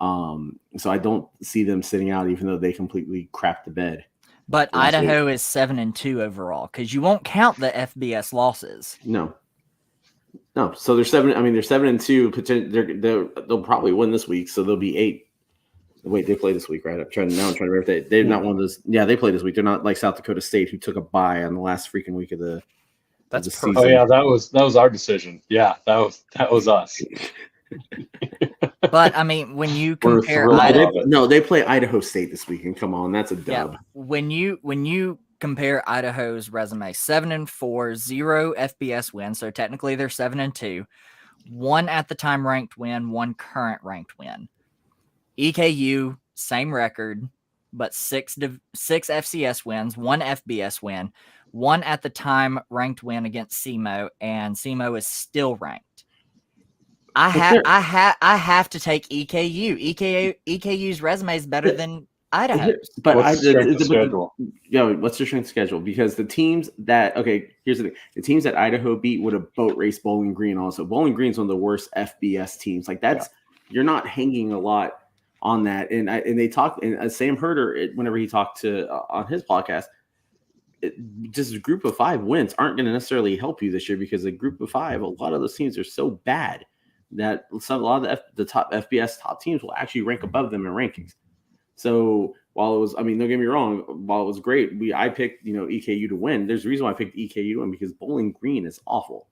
So I don't see them sitting out, even though they completely crapped the bed. But Idaho is 7-2 overall, because you won't count the FBS losses. No. So they're 7. I mean, they're 7-2. They'll probably win this week, so they'll be 8. Wait, they play this week, right? I'm trying to remember if they're not one of those. Yeah, they play this week. They're not like South Dakota State, who took a bye on the last freaking week of the. That's season. Oh yeah, that was our decision. Yeah, that was us. But I mean, when you compare they play Idaho State this weekend. Come on, that's a dub. Yeah, when you compare Idaho's resume, 7-4, 0 FBS wins, so technically they're 7-2, 1 at the time ranked win, 1 current ranked win. EKU, same record, but 6 FCS wins, 1 FBS win, 1 at the time ranked win against SEMO, and SEMO is still ranked. I have to take EKU. EKU's resume is better than Idaho's. But what's the schedule? What's their strength schedule? Because the teams that here's the thing: the teams that Idaho beat would have boat raced Bowling Green. Also, Bowling Green's one of the worst FBS teams. Like you're not hanging a lot on that. And they talked, and Sam Herder, whenever he talked to on his podcast, just a group of 5 wins aren't going to necessarily help you this year, because a group of 5, a lot of those teams are so bad that a lot of the top FBS top teams will actually rank above them in rankings. So while it was, I mean, don't get me wrong, while it was great, I picked EKU to win. There's a reason why I picked EKU to win, because Bowling Green is awful.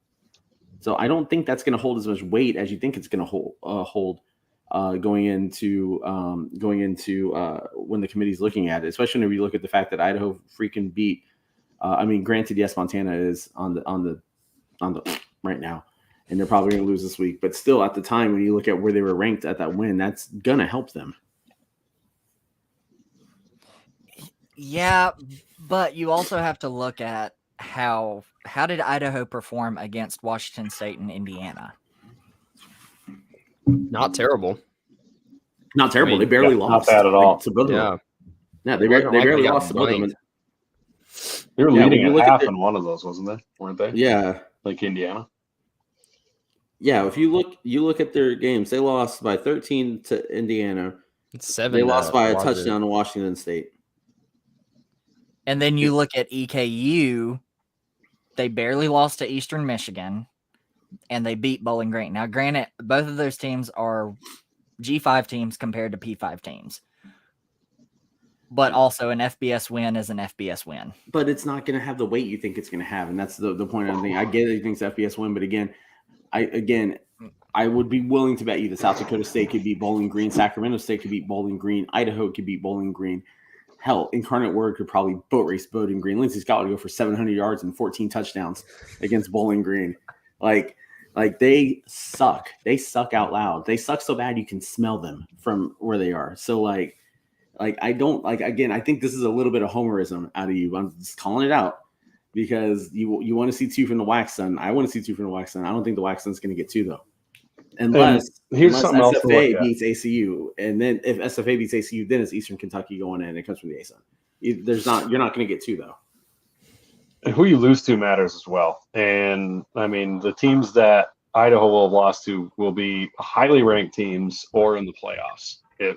So I don't think that's going to hold as much weight as you think it's going to hold. Going into when the committee's looking at it, especially when you look at the fact that Idaho freaking beat. Granted, yes, Montana is on the right now, and they're probably going to lose this week. But still, at the time, when you look at where they were ranked at that win, that's going to help them. Yeah, but you also have to look at how did Idaho perform against Washington State and Indiana? Not terrible. Not terrible. I mean, they barely lost. Not bad at all. To both of them. Yeah, they barely lost to both of them. They were leading at half in one of those, wasn't they? Weren't they? Yeah. Like Indiana. Yeah, if you look at their games, they lost by 13 to Indiana. It's 7. They lost by a touchdown to Washington State. And then you look at EKU, they barely lost to Eastern Michigan, and they beat Bowling Green. Now, granted, both of those teams are G5 teams compared to P5 teams. But also an FBS win is an FBS win. But it's not going to have the weight you think it's going to have, and that's the point I'm thinking. I get it, you think it's FBS win, but I would be willing to bet you that South Dakota State could beat Bowling Green, Sacramento State could beat Bowling Green, Idaho could beat Bowling Green. Hell, Incarnate Word could probably boat race Bowling Green. Lindsey Scott would go for 700 yards and 14 touchdowns against Bowling Green. Like they suck. They suck out loud. They suck so bad you can smell them from where they are. So I think this is a little bit of homerism out of you. I'm just calling it out because you want to see 2 from the WACSUN. I want to see 2 from the WACSUN. I don't think the WACSUN's going to get 2 though. Unless SFA beats ACU, and then if SFA beats ACU, then it's Eastern Kentucky going in. It comes from the ASUN. You're not going to get 2 though. And who you lose to matters as well. And I mean, the teams that Idaho will have lost to will be highly ranked teams or in the playoffs. If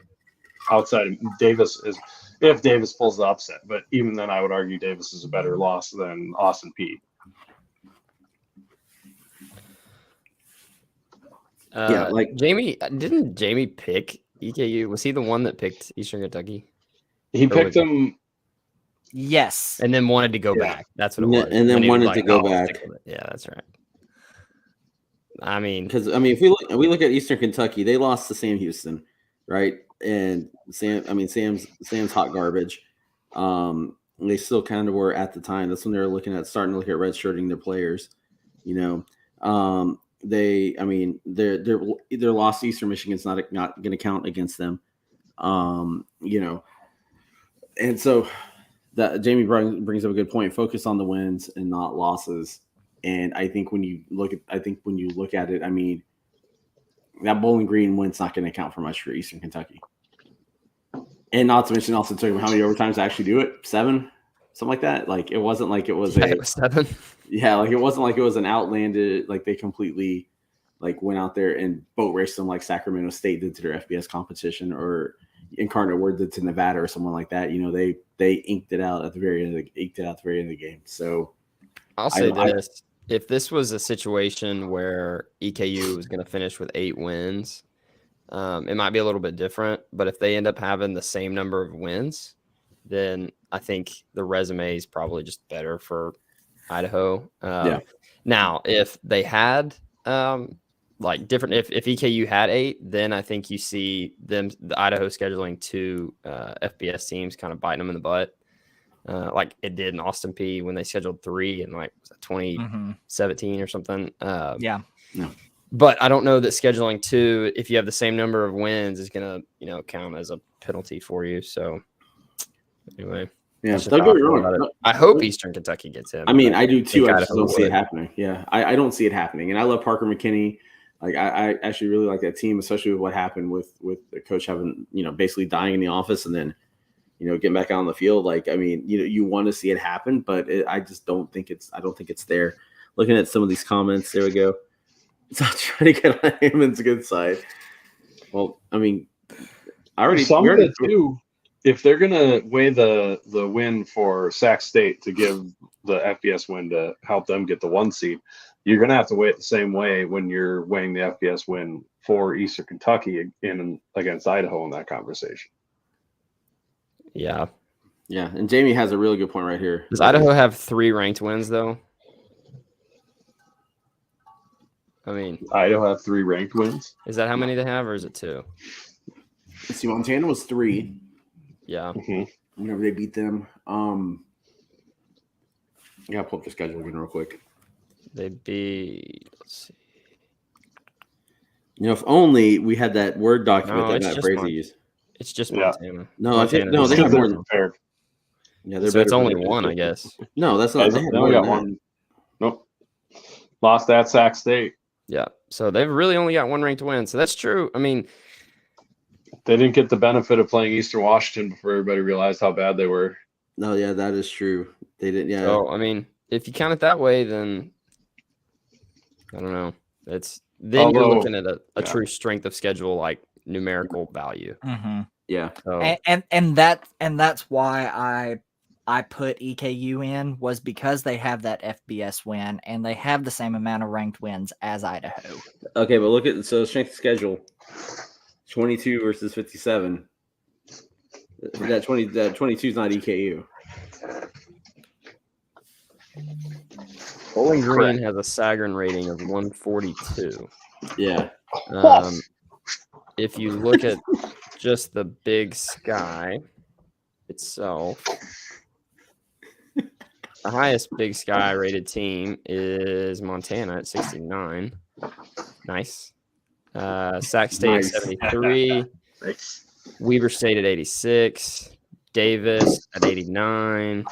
Davis pulls the upset, but even then, I would argue Davis is a better loss than Austin Peay. Yeah, like Didn't Jamie pick EKU? Was he the one that picked Eastern Kentucky? He Or picked was- them. Yes. and then wanted to go Yeah. back. That's what it was. and then When he was wanted like, to go "Oh, I'll back. stick with it." Yeah, that's right. I mean, Because if we look at Eastern Kentucky, they lost to Sam Houston, right? And Sam's hot garbage. They still kind of were at the time. That's when they were starting to look at redshirting their players. Their loss to Eastern Michigan's not going to count against them. And so that Jamie brings up a good point. Focus on the wins and not losses. And I think when you look at it, I mean, that Bowling Green win's not going to count for much for Eastern Kentucky. And not to mention also took them how many overtimes to actually do it? 7, something like that. Like it wasn't like it was it was 7. Yeah, like it wasn't like it was an outlanded, like they completely like went out there and boat raced them like Sacramento State did to their FBS competition, or Incarnate Word did to Nevada or someone like that. They inked it out at the very end of the game. So I'll say this. If this was a situation where EKU was going to finish with 8 wins, it might be a little bit different. But if they end up having the same number of wins, then I think the resume is probably just better for Idaho. Now, if they had if EKU had 8, then I think you see the Idaho scheduling 2 FBS teams kind of biting them in the butt. Like it did in Austin P when they scheduled 3 in like 2017 or something. Yeah. No. But I don't know that scheduling 2, if you have the same number of wins, is gonna count as a penalty for you. So anyway, yeah, don't get me wrong. I hope Eastern Kentucky gets him. I mean, I do too. I just Idaho don't see it happening. Yeah, I don't see it happening. And I love Parker McKinney. Like I actually really like that team, especially with what happened with the coach having basically dying in the office and then getting back out on the field. Like, I mean, you want to see it happen, but I just don't think it's there. Looking at some of these comments, there we go. So I'm trying to get on Hammond's good side. Well, I mean, Some of it too. If they're gonna weigh the win for Sac State to give the FBS win to help them get the 1 seed, you're gonna have to weigh it the same way when you're weighing the FBS win for Eastern Kentucky against Idaho in that conversation. Yeah. Yeah, and Jamie has a really good point right here. Does Idaho have 3 ranked wins though? I mean, Idaho have 3 ranked wins. Is that how many they have, or is it 2? Let's see, Montana was 3. Yeah. Mm-hmm. Whenever they beat them. I gotta pull up the schedule again real quick. They beat. Let's see. If only we had that Word document that Matt Brazy used. It's just Montana. No, they have more than prepared. Yeah, they're so it's only 1, I guess. No, that's not. They only got 1. Nope. Lost at Sac State. Yeah. So they've really only got 1 ranked win. So that's true. I mean, they didn't get the benefit of playing Eastern Washington before everybody realized how bad they were. No, yeah, that is true. They didn't. Yeah. So I mean, if you count it that way, then I don't know. You're looking at a true strength of schedule, like numerical value. Mm-hmm. Yeah. So, and that's why I put EKU in, was because they have that FBS win and they have the same amount of ranked wins as Idaho. Okay, but look at strength of schedule. 22 versus 57. That 22 is not EKU. Bowling Green has a Sagarin rating of 142. Yeah. If you look at just the Big Sky itself, the highest Big Sky rated team is Montana at 69. Nice. Sac State at 73. Nice. Weber State at 86. Davis at 89.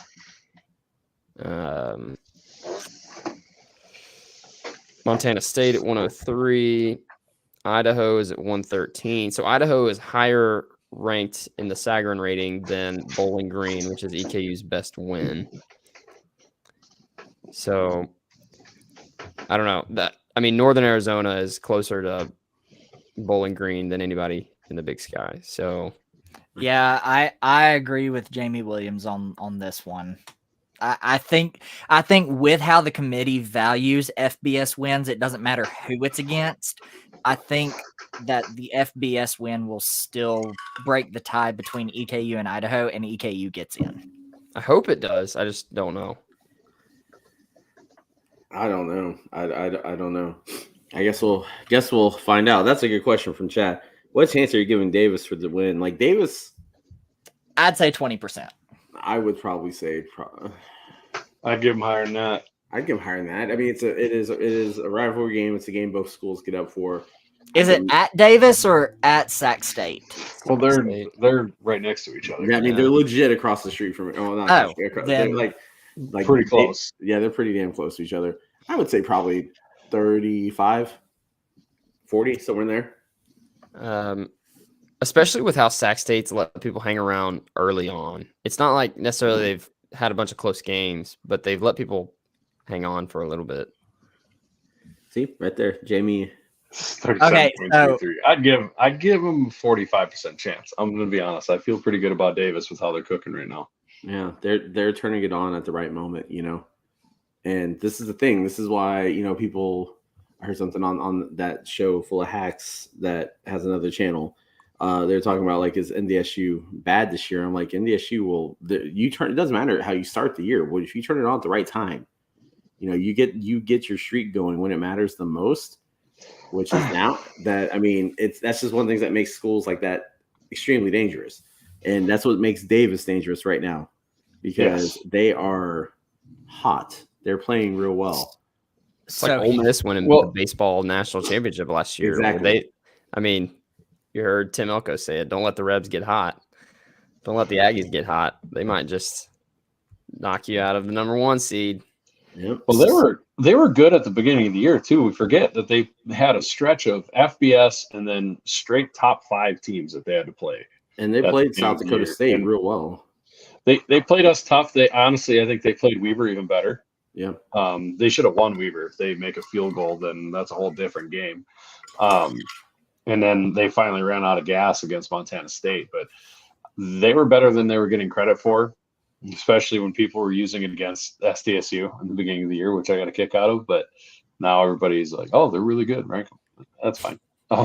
Montana State at 103. Idaho is at 113. So Idaho is higher ranked in the Sagarin rating than Bowling Green, which is EKU's best win. So I don't know. Northern Arizona is closer to Bowling Green than anybody in the Big Sky. So yeah, I agree with Jamie Williams on this one. I think with how the committee values FBS wins, it doesn't matter who it's against. I think that the FBS win will still break the tie between EKU and Idaho, and EKU gets in. I hope it does. I just don't know. I don't know. I don't know. I guess we'll find out. That's a good question from chat. What chance are you giving Davis for the win? Like Davis, I'd say 20%. I would probably say I'd give him higher than that. I'd give him higher than that. I mean, it is a rivalry game. It's a game both schools get up for. Is it at Davis or at Sac State? Well, they're right next to each other. Yeah, I mean, they're legit across the street from it. Oh, not Oh, across, then- they're like pretty close. They're pretty damn close to each other. I would say probably 35, 40, somewhere in there. Especially with how Sac State's let people hang around early on. It's not like necessarily they've had a bunch of close games, but they've let people hang on for a little bit. See, right there, Jamie. 37.33. I'd give him 45% chance. I'm gonna be honest. I feel pretty good about Davis with how they're cooking right now. Yeah, they're turning it on at the right moment, you know. And this is the thing. This is why, you know, people. I heard something on that show full of hacks that has another channel. They're talking about like, is NDSU bad this year? I'm like, NDSU it doesn't matter how you start the year. If you turn it on at the right time, you know, you get your streak going when it matters the most, which is now. That I mean, that's just one of the things that makes schools like that extremely dangerous, and that's what makes Davis dangerous right now because they are hot. They're playing real well. It's like Ole Miss winning the baseball national championship last year. Exactly. You heard Tim Elko say it. Don't let the Rebs get hot. Don't let the Aggies get hot. They might just knock you out of the number 1 seed. Yep. Well, they were good at the beginning of the year too. We forget that they had a stretch of FBS and then straight top 5 teams that they had to play. And they played South Dakota State real well. They played us tough. I think they played Weaver even better. Yeah. They should have won Weaver. If they make a field goal, then that's a whole different game. And then they finally ran out of gas against Montana State, but they were better than they were getting credit for, especially when people were using it against SDSU in the beginning of the year, which I got a kick out of. But now everybody's like, "Oh, they're really good, right?" That's fine. I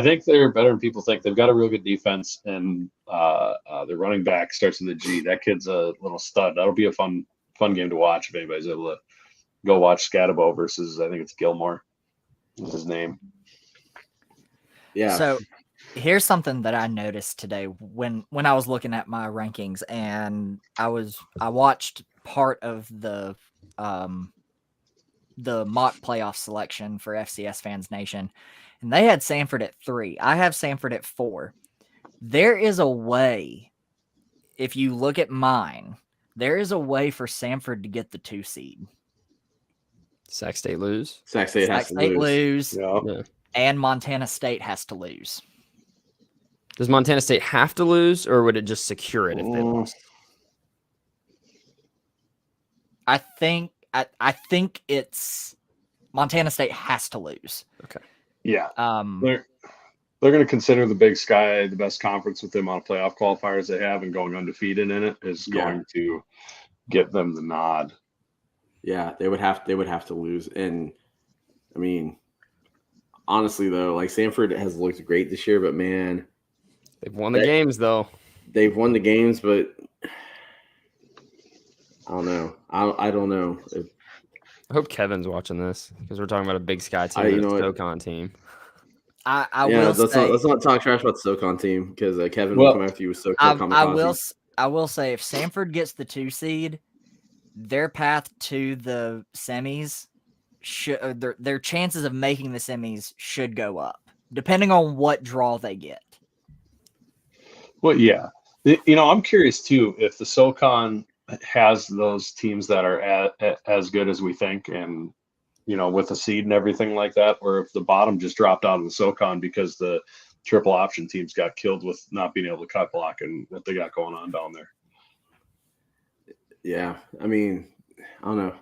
think they're better than people think. They've got a real good defense, and their running back starts with a G. That kid's a little stud. That'll be a fun game to watch if anybody's able to go watch Scatabo versus, I think it's Gilmore. Is his name. Yeah. So here's something that I noticed today when I was looking at my rankings, and I watched part of the mock playoff selection for FCS Fans Nation, and they had Samford at 3. I have Samford at 4. There is a way, if you look at mine, there is a way for Samford to get the 2 seed. Sac State lose. Sac State has to lose. Yeah. And Montana State has to lose. Does Montana State have to lose, or would it just secure it if they lost? I think it's Montana State has to lose. Okay. Yeah. They're going to consider the Big Sky the best conference with the amount of playoff qualifiers they have, and going undefeated in it is going to get them the nod. Yeah, they would have to lose. And I mean, honestly though, like Samford has looked great this year, but man, they've won the games though. They've won the games, but I don't know. I don't know. I hope Kevin's watching this because we're talking about a Big Sky team and a SoCon team. Let's not talk trash about the SoCon team because Kevin will come after you with SoCon. I will say if Samford gets the 2 seed, their path to the semis their chances of making the semis should go up, depending on what draw they get. Well, yeah. I'm curious too if the SoCon has those teams that are as good as we think, and with the seed and everything like that, or if the bottom just dropped out of the SoCon because the triple option teams got killed with not being able to cut block and what they got going on down there. Yeah, I mean, I don't know.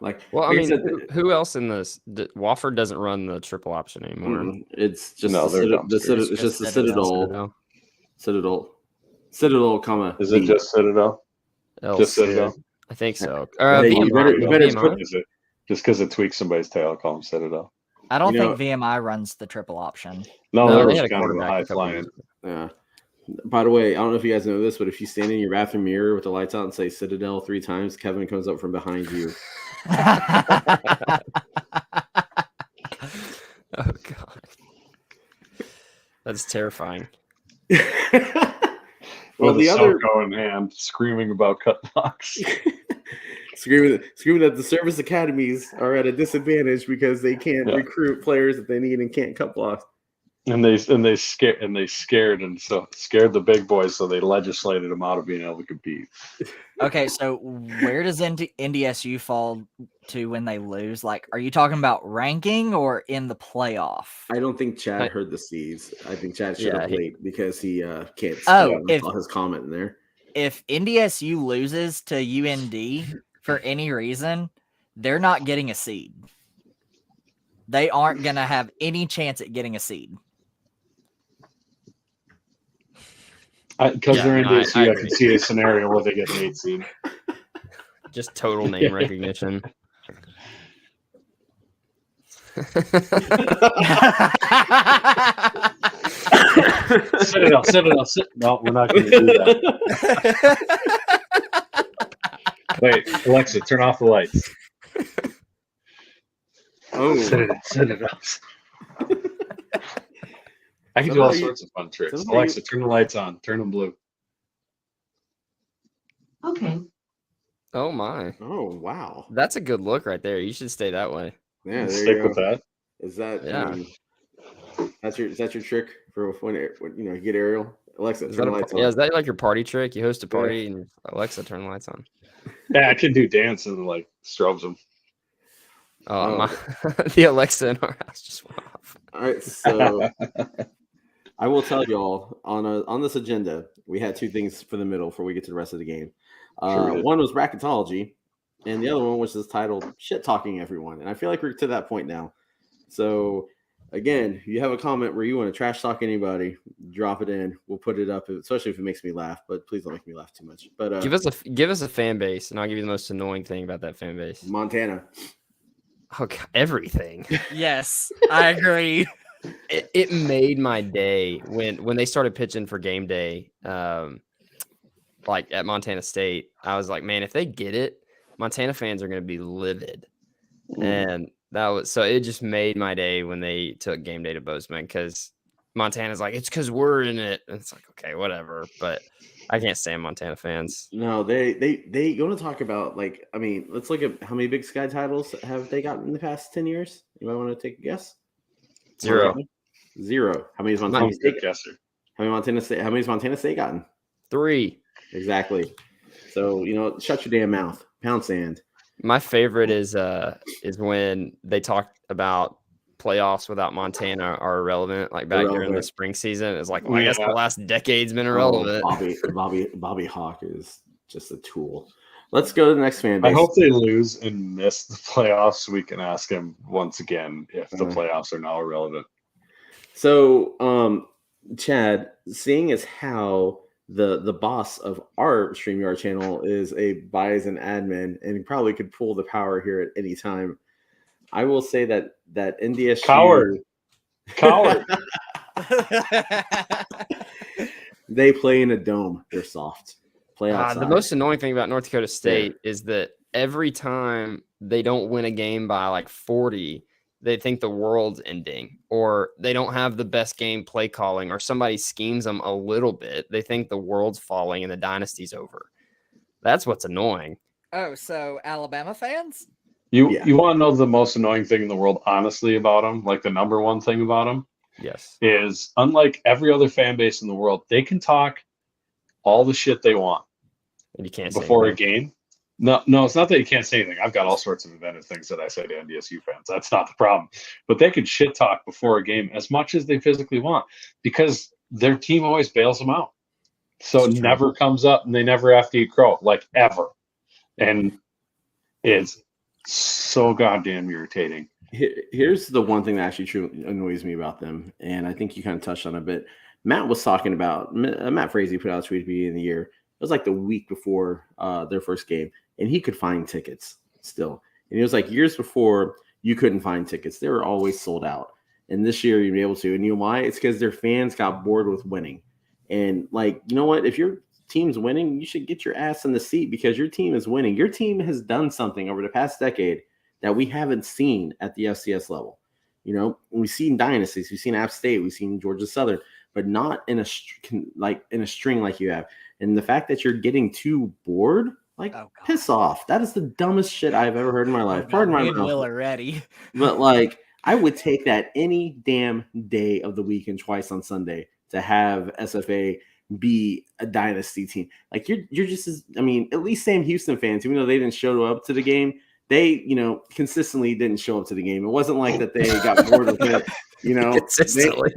Who else in this? Wofford doesn't run the triple option anymore. It's just the Citadel. Citadel, comma. Is it just Citadel? Just Citadel. I think so. You better put just because it tweaks somebody's tail, I'll call them Citadel. I don't You know- think VMI runs the triple option. No, No, that they was had a kind of a quarterback high a couple flying. years ago. Yeah. By the way, I don't know if you guys know this, but if you stand in your bathroom mirror with the lights out and say Citadel 3 times, Kevin comes up from behind you. Oh god, that's terrifying. Well, With the a other Soko in hand, screaming about cut blocks. screaming that the service academies are at a disadvantage because they can't Yeah. recruit players that they need and can't cut blocks. And they scared the big boys, so they legislated them out of being able to compete. Okay, so where does NDSU fall to when they lose? Like, are you talking about ranking or in the playoff? I don't think Chad I- heard the seeds. I think Chad should have Yeah, late because he can't. Oh, I saw his comment in there. If NDSU loses to UND for any reason, they're not getting a seed. They aren't going to have any chance at getting a seed. Because they're in I NDSU, I agree. can see a scenario where they get an 8 seed. Just total name recognition. Citadel. No, we're not going to do that. Wait, Alexa, turn off the lights. Oh, Citadel. I can do all sorts of fun tricks. Alexa, turn the lights on. Turn them blue. Okay. Oh my, oh wow. that's a good look right there. You should stay that way. Yeah, there Stick you with go. that. Is that Yeah. Is that your trick for when you get aerial? Alexa, Is turn that the lights yeah, on. is that like your party trick? You host a party and Alexa, turn the lights on. Yeah, I can do dance and like strobes them. Oh, my the Alexa in our house just went off. All right, so I will tell y'all on this agenda, we had 2 things for the middle before we get to the rest of the game. Sure we did. One was bracketology, and the other one was just titled "Shit Talking Everyone." And I feel like we're to that point now. So again, if you have a comment where you want to trash talk anybody, drop it in. We'll put it up, especially if it makes me laugh. But please don't make me laugh too much. But Give us a fan base, and I'll give you the most annoying thing about that fan base. Montana. Oh, God, everything. Yes, I agree. It made my day when they started pitching for game day, like at Montana State. I was like, man, if they get it, Montana fans are going to be livid. And that was so it just made my day when they took game day to Bozeman because Montana's like, it's because we're in it. And it's like, okay, whatever. But I can't stand Montana fans. No, they you want to talk about like I mean, let's look at how many Big Sky titles have they gotten in the past 10 years? You might want to take a guess. 0. 0. How many is I'm Montana a State? good guesser. How many has Montana State gotten? 3. Exactly. So shut your damn mouth. Pound sand. My favorite is when they talked about playoffs without Montana are irrelevant, like back during the spring season. It's like, well, I guess the last decade's been irrelevant. Bobby Hawk is just a tool. Let's go to the next fan base. I hope they lose and miss the playoffs so we can ask him once again if the playoffs are now irrelevant. So, Chad, seeing as how the boss of our StreamYard channel is a Bison admin and probably could pull the power here at any time, I will say that NDSU Coward. they play in a dome. They're soft. Play outside. The most annoying thing about North Dakota State is that every time they don't win a game by like 40, they think the world's ending, or they don't have the best game play calling, or somebody schemes them a little bit. They think the world's falling and the dynasty's over. That's what's annoying. Oh, so Alabama fans? You want to know the most annoying thing in the world, honestly, about them? Like the number one thing about them? Yes. Is unlike every other fan base in the world, they can talk all the shit they want. And you can't say before anything. a game. No, it's not that you can't say anything. I've got all sorts of inventive things that I say to NDSU fans. That's not the problem. But they can shit talk before a game as much as they physically want because their team always bails them out. So it never comes up and they never have to eat crow, like ever. And it's so goddamn irritating. Here's the one thing that actually truly annoys me about them, and I think you kind of touched on it a bit. Matt was talking about Matt Frazee put out a tweet at the beginning of the year. It was like the week before their first game, and he could find tickets still. And it was like years before you couldn't find tickets. They were always sold out. And this year you'd be able to. And you know why? It's because their fans got bored with winning. And like, you know what? If your team's winning, you should get your ass in the seat because your team is winning. Your team has done something over the past decade that we haven't seen at the FCS level. You know, we've seen dynasties, we've seen App State, we've seen Georgia Southern, but not in a string like you have. And the fact that you're getting too bored, like, piss off. That is the dumbest shit I've ever heard in my life. Pardon my mouth. Will already. But like, I would take that any damn day of the week and twice on Sunday to have SFA be a dynasty team. Like, you're just as, I mean, at least Sam Houston fans, even though they didn't show up to the game, they, you know, consistently didn't show up to the game. It wasn't like that they got bored with it, you know. Consistently.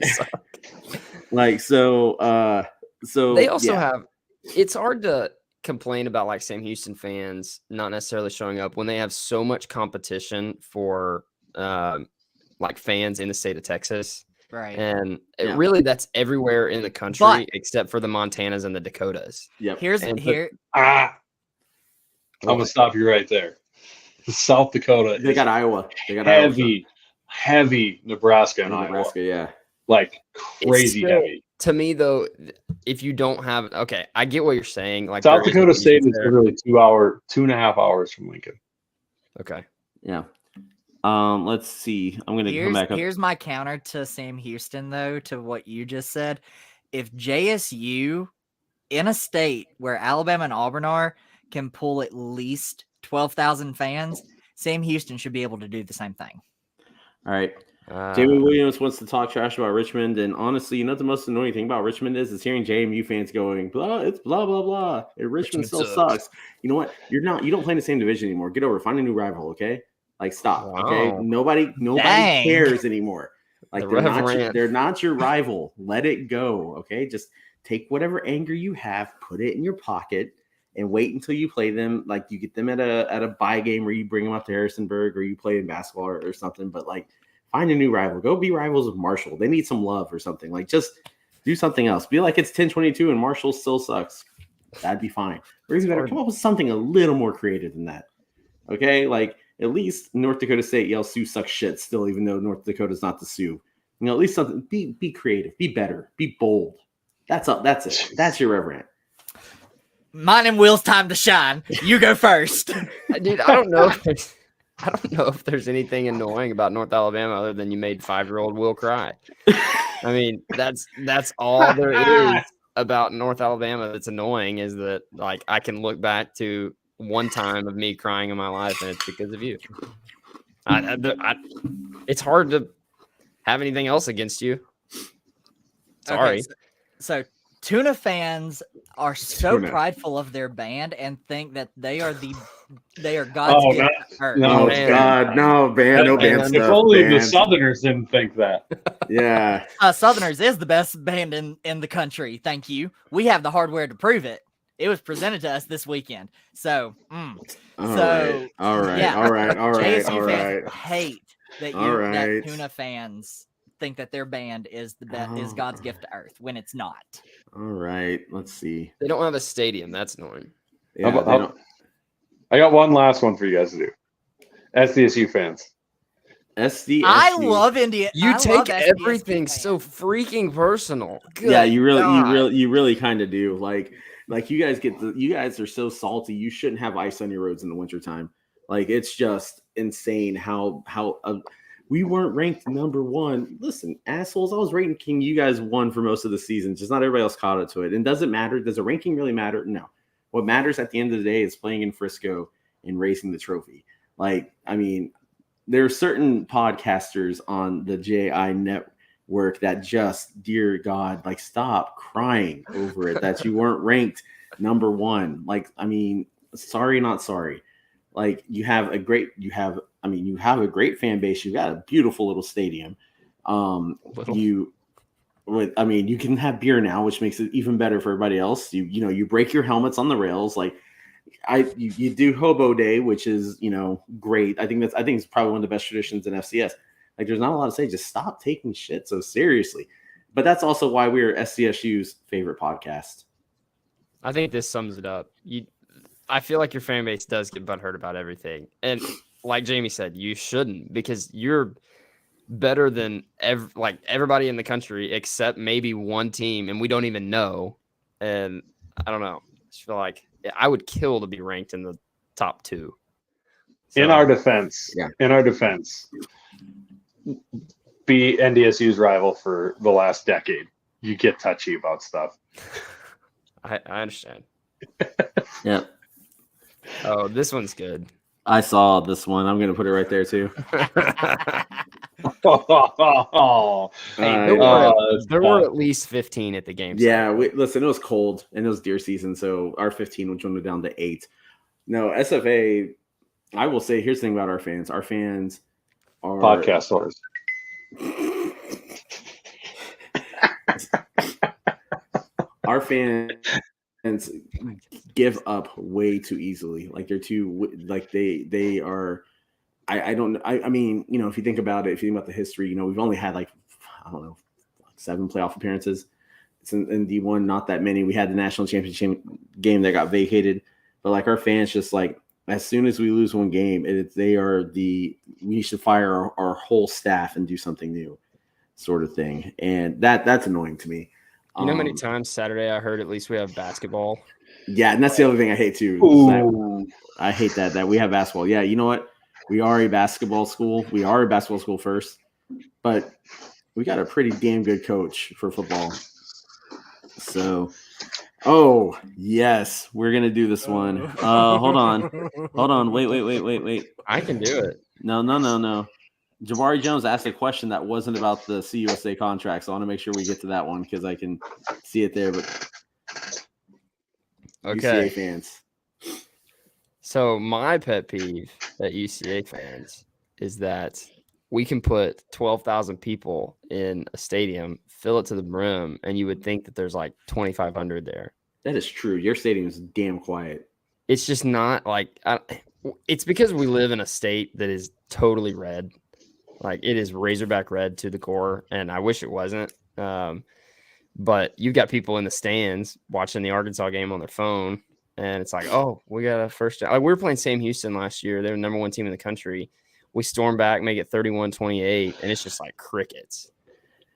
So they also have, it's hard to complain about like Sam Houston fans not necessarily showing up when they have so much competition for like fans in the state of Texas. Right. And really that's everywhere in the country except for the Montanas and the Dakotas. Yep. I'm gonna stop you right there. South Dakota. They got Iowa. They got heavy Nebraska and Nebraska, Iowa. Like crazy heavy. To me, though, if you don't have, I get what you're saying. Like South Dakota State is literally 2.5 hours from Lincoln. Okay. Yeah. Let's see. I'm gonna come back up. Here's my counter to Sam Houston, though, to what you just said. If JSU in a state where Alabama and Auburn are can pull at least 12,000 fans, Sam Houston should be able to do the same thing. All right. Jamie Williams wants to talk trash about Richmond, and honestly, you know what the most annoying thing about Richmond is hearing JMU fans going, blah, it's blah, blah, blah. And Richmond still sucks. You know what? You don't play in the same division anymore. Get over it. Find a new rival, okay? Like, stop, okay? Nobody cares anymore. Like, they're not your rival. Let it go, okay? Just take whatever anger you have, put it in your pocket, and wait until you play them. Like, you get them at a bye game where you bring them up to Harrisonburg or you play in basketball or something. But, like, find a new rival. Go be rivals with Marshall. They need some love or something. Like, just do something else. Be like it's 10-22 and Marshall still sucks. That'd be fine. Or even better, come up with something a little more creative than that. Okay? Like, at least North Dakota State yells Sioux sucks shit still, even though North Dakota's not the Sioux. You know, at least something. Be creative. Be better. Be bold. That's it. That's your reverend. Mine and Will's time to shine. You go first. Dude, I don't know if there's anything annoying about North Alabama other than you made 5-year-old Will cry. I mean, that's all there is about North Alabama that's annoying is that, like, I can look back to one time of me crying in my life and it's because of you. It's hard to have anything else against you. Sorry. Okay, so Tuna fans are so prideful of their band and think that they are God's gift to earth. No band stuff. If only the Southerners didn't think that. Yeah. Southerners is the best band in the country. Thank you. We have the hardware to prove it. It was presented to us this weekend. So, all right. JSU fans hate that that Tuna fans think that their band is the best, is God's gift to earth when it's not. All right, let's see. They don't have a stadium. That's annoying. Yeah, I got one last one for you guys to do. SDSU fans. SDSU. I love India. You take everything so freaking personal. Good yeah, you really kind of do. Like you guys are so salty. You shouldn't have ice on your roads in the wintertime. Like, it's just insane how we weren't ranked number one. Listen, assholes, I was ranking you guys one for most of the season. Just not everybody else caught up to it. And does it matter? Does a ranking really matter? No. What matters at the end of the day is playing in Frisco and raising the trophy. Like, I mean, there are certain podcasters on the JI network that just, dear God, like, stop crying over it that you weren't ranked number one. Like, I mean, sorry, not sorry. Like, you have a great fan base. You've got a beautiful little stadium. You can have beer now, which makes it even better for everybody else. You break your helmets on the rails. Like, you do Hobo Day, which is, great. I think it's probably one of the best traditions in FCS. Like, there's not a lot to say. Just stop taking shit so seriously. But that's also why we're SCSU's favorite podcast. I think this sums it up. I feel like your fan base does get butthurt about everything. And like Jamie said, you shouldn't, because you're better than everybody in the country except maybe one team, and we don't even know. And I don't know. I just feel like I would kill to be ranked in the top 2. So, in our defense, Yeah. be NDSU's rival for the last decade. You get touchy about stuff. I understand. Yeah. Oh, this one's good. I saw this one. I'm going to put it right there too. Hey, there were at least 15 at the game. Yeah, listen, it was cold and it was deer season, so our 15 went down to 8. No, SFA, I will say, here's the thing about our fans. Our fans are podcast stores. Our fans give up way too easily. Like they're too, like they are. I mean, you know, if you think about it, if you think about the history, you know, we've only had like, I don't know, 7 playoff appearances. It's in D1, not that many. We had the national championship game that got vacated, but like our fans just like, as soon as we lose one game, we should fire our whole staff and do something new, sort of thing. And that's annoying to me. You know how many times Saturday I heard at least we have basketball? Yeah, and that's the other thing I hate too. I hate that we have basketball. Yeah, you know what? We are a basketball school. We are a basketball school first, but we got a pretty damn good coach for football. So, oh yes, we're gonna do this one. Hold on. Wait. I can do it. No. Jabari Jones asked a question that wasn't about the CUSA contract, so I want to make sure we get to that one because I can see it there. But okay, UCA fans. So my pet peeve at UCA fans is that we can put 12,000 people in a stadium, fill it to the brim, and you would think that there's like 2,500 there. That is true. Your stadium is damn quiet. It's just not like it's because we live in a state that is totally red. Like it is Razorback red to the core, and I wish it wasn't. But you've got people in the stands watching the Arkansas game on their phone, and it's like, oh, we got a first down. Like we were playing Sam Houston last year. They were the number 1 team in the country. We storm back, make it 31-28, and it's just like crickets.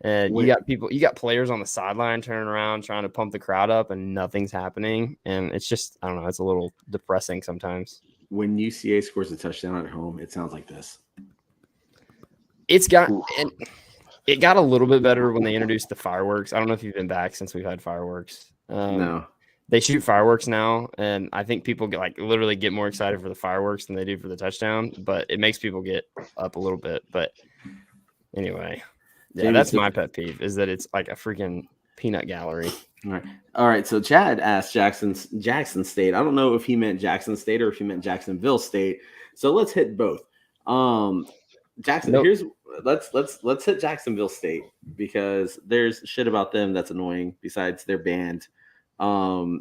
And you got players on the sideline turning around, trying to pump the crowd up, and nothing's happening. And it's just, I don't know, it's a little depressing sometimes. When UCA scores a touchdown at home, it sounds like this. It got a little bit better when they introduced the fireworks. I don't know if you've been back since we've had fireworks. No. They shoot fireworks now, and I think people literally get more excited for the fireworks than they do for the touchdown, but it makes people get up a little bit. But anyway, yeah, that's my pet peeve, is that it's like a freaking peanut gallery. All right. So Chad asked Jackson State. I don't know if he meant Jackson State or if he meant Jacksonville State. So let's hit both. Let's hit Jacksonville State because there's shit about them that's annoying besides their band. I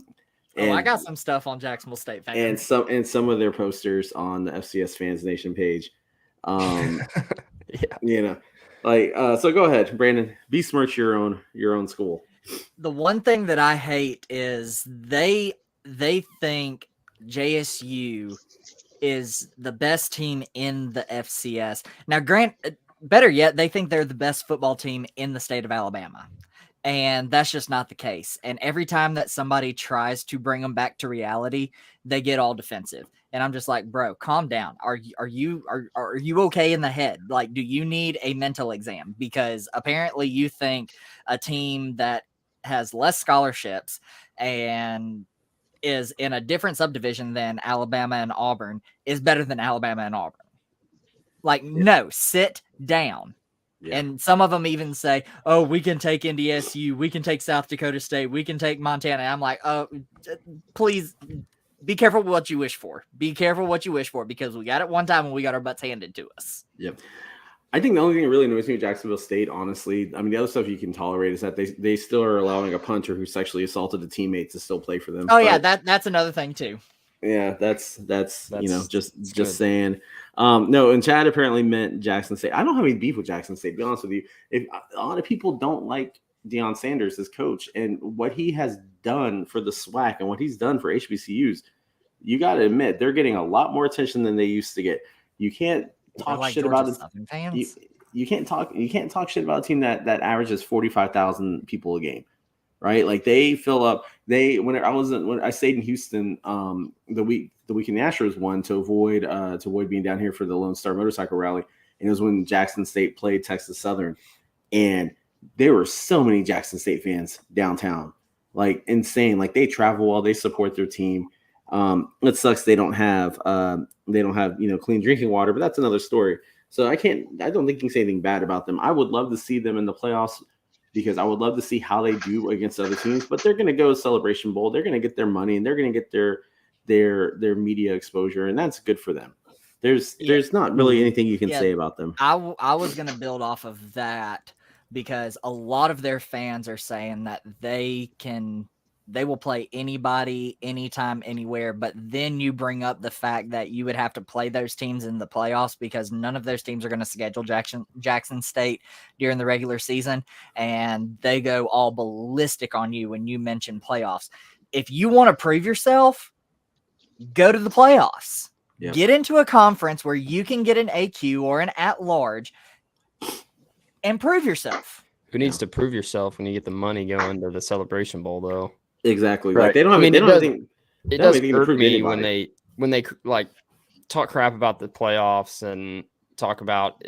got some stuff on Jacksonville State fans and some of their posters on the FCS Fans Nation page. Yeah. You know, so go ahead, Brandon. Besmirch your own school. The one thing that I hate is they think JSU is the best team in the FCS. Now, better yet, they think they're the best football team in the state of Alabama. And that's just not the case. And every time that somebody tries to bring them back to reality, they get all defensive. And I'm just like, bro, calm down. Are you okay in the head? Like, do you need a mental exam? Because apparently you think a team that has less scholarships and is in a different subdivision than Alabama and Auburn is better than Alabama and Auburn. Like, no, sit down. Yeah. And some of them even say, oh, we can take NDSU, we can take South Dakota State, we can take Montana. And I'm like, oh, please be careful what you wish for. Be careful what you wish for, because we got it one time and we got our butts handed to us. Yep. I think the only thing that really annoys me with Jacksonville State, honestly, I mean, the other stuff you can tolerate is that they still are allowing a punter who sexually assaulted a teammate to still play for them. Oh, yeah, that's another thing, too. Yeah, that's you know, just saying. No, and Chad apparently meant Jackson State. I don't have any beef with Jackson State, to be honest with you. If a lot of people don't like Deion Sanders as coach and what he has done for the SWAC and what he's done for HBCUs, you got to admit they're getting a lot more attention than they used to get. You can't I talk like shit Georgia about it. Southern fans. You can't talk shit about a team that averages 45,000 people a game, right? Like they fill up. When I stayed in Houston, the weekend the Astros won to avoid being down here for the Lone Star Motorcycle Rally, and it was when Jackson State played Texas Southern, and there were so many Jackson State fans downtown, like insane. Like they travel well, they support their team. It sucks they don't have clean drinking water, but that's another story. So I don't think you can say anything bad about them. I would love to see them in the playoffs because I would love to see how they do against other teams, but they're going to go Celebration Bowl. They're going to get their money and they're going to get their media exposure, and that's good for them. There's not really anything you can say about them. I was going to build off of that because a lot of their fans are saying that they will play anybody, anytime, anywhere. But then you bring up the fact that you would have to play those teams in the playoffs because none of those teams are going to schedule Jackson State during the regular season. And they go all ballistic on you when you mention playoffs. If you want to prove yourself, go to the playoffs. Yep. Get into a conference where you can get an AQ or an at-large and prove yourself. Who needs to prove yourself when you get the money going to the Celebration Bowl, though? Exactly. Right. Like they don't have. It does irk me when they like talk crap about the playoffs and talk about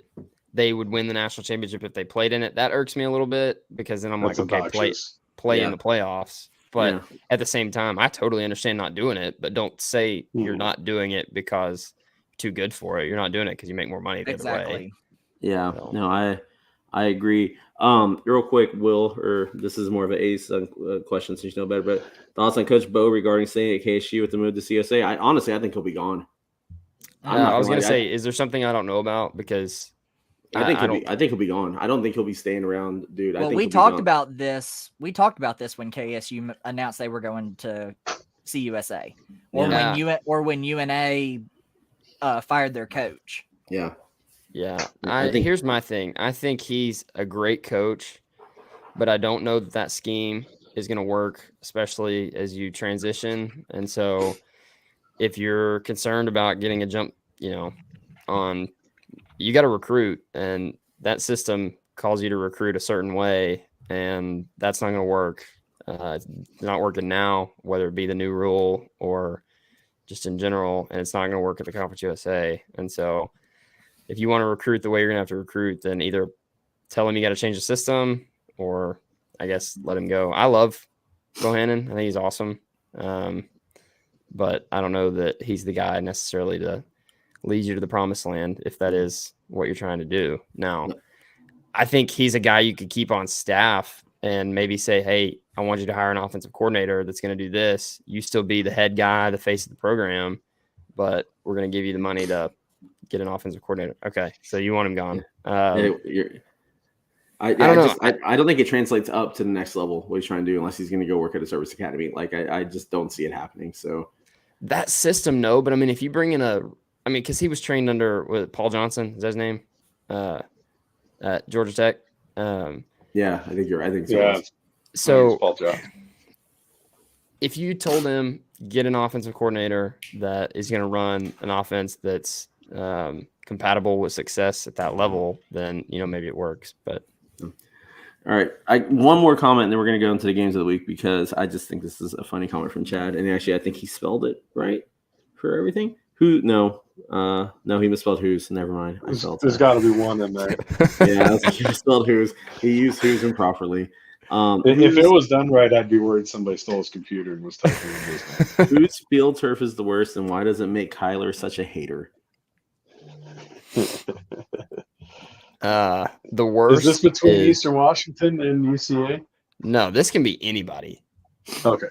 they would win the national championship if they played in it. That irks me a little bit because then I'm like, okay, play in the playoffs. But at the same time, I totally understand not doing it. But don't say you're not doing it because you're too good for it. You're not doing it because you make more money the other way. Yeah. So. No, I agree. Real quick, Will, or this is more of an Ace question since you know better, but thoughts on Coach Bo regarding staying at KSU with the move to CSA? I think he'll be gone. I was going to say, is there something I don't know about? Because I think he'll be gone. I don't think he'll be staying around, dude. Well, we talked about this. We talked about this when KSU announced they were going to CUSA, or when UNA fired their coach. Yeah. Yeah. Here's my thing. I think he's a great coach, but I don't know that scheme is going to work, especially as you transition. And so if you're concerned about getting a jump, on, you got to recruit, and that system calls you to recruit a certain way, and that's not going to work. It's not working now, whether it be the new rule or just in general, and it's not going to work at the Conference USA. And so if you want to recruit the way you're going to have to recruit, then either tell him you got to change the system or I guess let him go. I love Bohannon. I think he's awesome. But I don't know that he's the guy necessarily to lead you to the promised land if that is what you're trying to do. Now, I think he's a guy you could keep on staff and maybe say, hey, I want you to hire an offensive coordinator that's going to do this. You still be the head guy, the face of the program, but we're going to give you the money to get an offensive coordinator. Okay, so you want him gone. I don't know. I don't think it translates up to the next level, what he's trying to do, unless he's going to go work at a service academy. Like, I just don't see it happening. So that system, no. But, I mean, if you bring in because he was trained under Paul Johnson, is that his name? At Georgia Tech. Yeah, I think you're right. I think so. Yeah. So if you told him get an offensive coordinator that is going to run an offense that's compatible with success at that level, then maybe it works. But all right, one more comment, and then we're going to go into the games of the week because I just think this is a funny comment from Chad, and actually I think he spelled it right for everything. No, he misspelled who's. Never mind. There's got to be one in there. Yeah, he spelled who's. He used who's improperly. If it was done right, I'd be worried somebody stole his computer and was typing in this. Whose field turf is the worst, and why does it make Kyler such a hater? The worst. Is this between Eastern Washington and UCA? No, this can be anybody. Okay.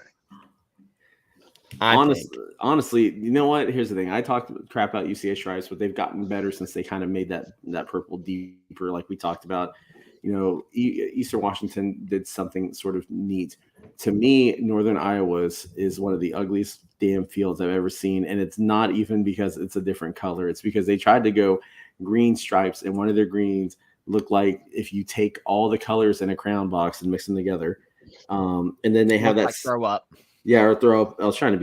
Honestly, you know what? Here's the thing. I talked crap about UCA stripes, but they've gotten better since they kind of made that purple deeper, like we talked about. Eastern Washington did something sort of neat. To me, Northern Iowa is one of the ugliest damn fields I've ever seen, and it's not even because it's a different color. It's because they tried to go green stripes, and one of their greens looked like if you take all the colors in a crayon box and mix them together. And then they have that like throw up. Yeah, or throw up. I was trying to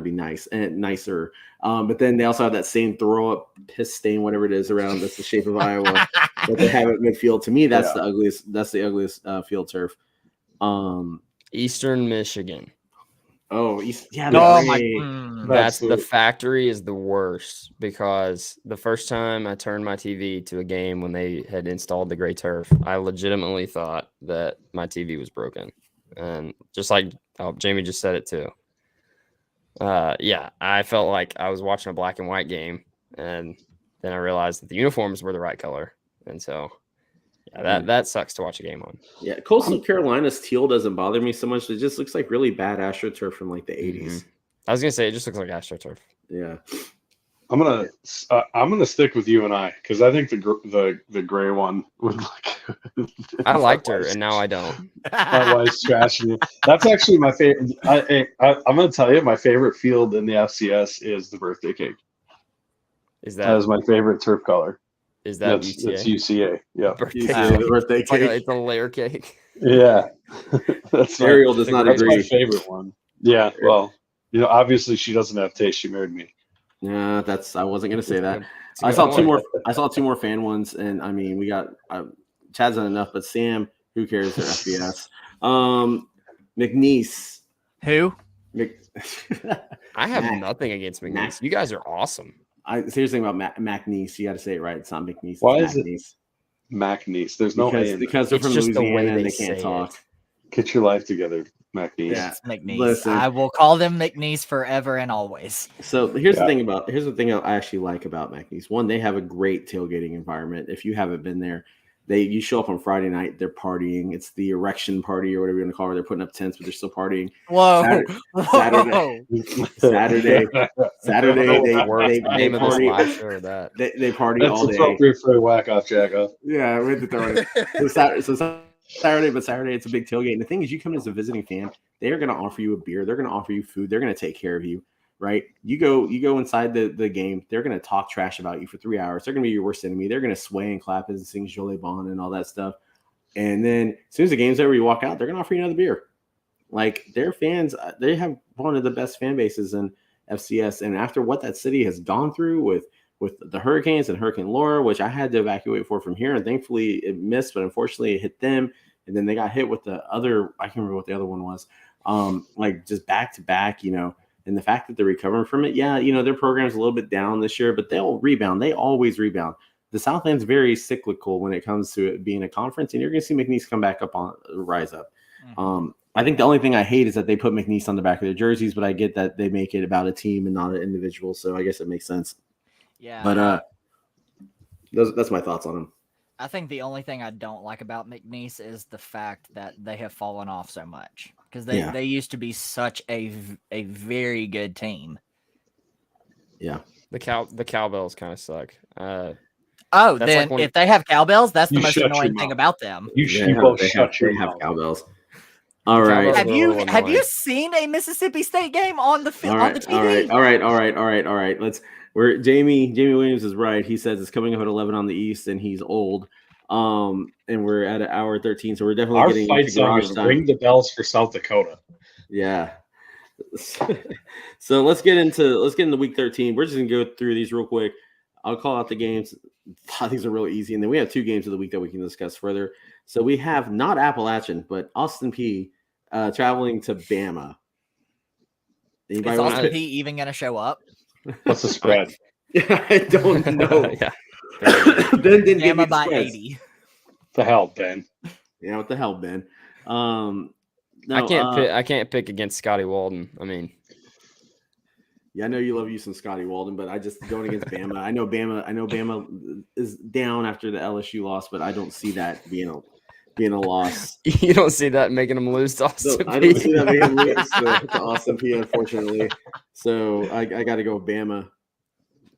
be nice and nicer. But then they also have that same throw up piss stain, whatever it is around. That's the shape of Iowa that they have at midfield. To me, that's the ugliest. That's the ugliest field turf. Eastern Michigan. Oh, yeah. That's the factory is the worst because the first time I turned my TV to a game when they had installed the gray turf, I legitimately thought that my TV was broken. And just like Jamie just said it too. Yeah, I felt like I was watching a black and white game, and then I realized that the uniforms were the right color. And so yeah, that sucks to watch a game on. Yeah, Coastal Carolina's teal doesn't bother me so much. It just looks like really bad AstroTurf from like the 80s. I was gonna say it just looks like AstroTurf. Yeah, I'm gonna stick with you and I because I think the gray one would look. I liked her, and now I don't. My wife's trashing you. That's actually my favorite. I'm gonna tell you, my favorite field in the FCS is the birthday cake. That is my favorite turf color? Is that UCA? It's UCA. Yeah. The birthday cake. It's a layer cake. Yeah. Ariel does not agree. That's my favorite one. Yeah. Well, obviously she doesn't have taste. She married me. Yeah, I wasn't gonna say that. I saw two more fan ones, and I mean, we got Chad's not enough, but Sam, who cares? They're FBS. McNeese. Who? I have nothing against McNeese. You guys are awesome. Seriously about McNeese. You got to say it right. It's not McNeese. Why is it McNeese? There's no because they're from Louisiana and they can't talk. Get your life together, McNeese. Yeah, McNeese. Listen, I will call them McNeese forever and always. So here's the thing I actually like about McNeese. One, they have a great tailgating environment. If you haven't been there, you show up on Friday night, they're partying. It's the erection party or whatever you want to call it. They're putting up tents, but they're still partying. Whoa. Saturday, they party all day. That's appropriate for a whack-off, jack-off. Yeah, we had to throw it. So Saturday, it's a big tailgate. And the thing is, you come as a visiting fan, they are going to offer you a beer. They're going to offer you food. They're going to take care of you, right? You go inside the game. They're going to talk trash about you for 3 hours. They're going to be your worst enemy. They're going to sway and clap and sing Jolie Bon and all that stuff. And then as soon as the game's over, you walk out, they're going to offer you another beer. Like, their fans, they have one of the best fan bases in FCS. And after what that city has gone through with the hurricanes and Hurricane Laura, which I had to evacuate from here, and thankfully it missed, but unfortunately it hit them. And then they got hit with the other, I can't remember what the other one was, like just back to back, and the fact that they're recovering from it. Yeah, their program's a little bit down this year, but they'll rebound. They always rebound. The Southland's very cyclical when it comes to it being a conference, and you're going to see McNeese come back up rise up. Mm-hmm. I think the only thing I hate is that they put McNeese on the back of their jerseys, but I get that they make it about a team and not an individual, so I guess it makes sense. Yeah. But that's my thoughts on them. I think the only thing I don't like about McNeese is the fact that they have fallen off so much because they used to be such a very good team. Yeah. The cowbells kind of suck. Then if they have cowbells, that's the most annoying thing about them. You both shut your mouth. They have cowbells. All right. Have you seen a Mississippi State game on the TV? All right. Where Jamie Williams is right. He says it's coming up at 11 on the East, and he's old. And we're at an hour 13, so we're definitely getting fight song is Ring the Bells for South Dakota. Yeah. So let's get into week 13. We're just gonna go through these real quick. I'll call out the games. These are really easy, and then we have 2 games of the week that we can discuss further. So we have not Appalachian, but Austin Peay traveling to Bama. Is Austin Peay even going to show up? What's the spread? I don't know. Yeah. Ben didn't give me by 80. The hell, Ben? Yeah, what the hell, Ben? No, I can't pick against Scotty Walden. I mean, yeah, I know you love you some Scotty Walden, but I just going against Bama. I know Bama is down after the LSU loss, but I don't see that being a loss. You don't see that making them lose to Austin Peay. I don't see that making them lose to Austin Peay, unfortunately. So I got to go with Bama.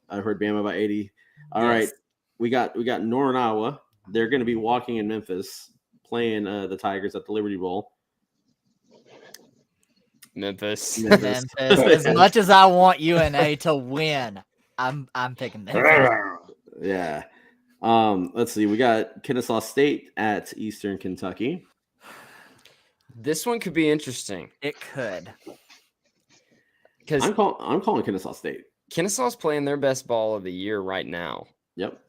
I heard Bama by 80. All right, we got Northern Iowa. They're going to be walking in Memphis, playing the Tigers at the Liberty Bowl. Memphis. As much as I want UNA to win, I'm picking Memphis. Yeah. Let's see. We got Kennesaw State at Eastern Kentucky. This one could be interesting. It could. because I'm calling Kennesaw State. Kennesaw's playing their best ball of the year right now. Yep.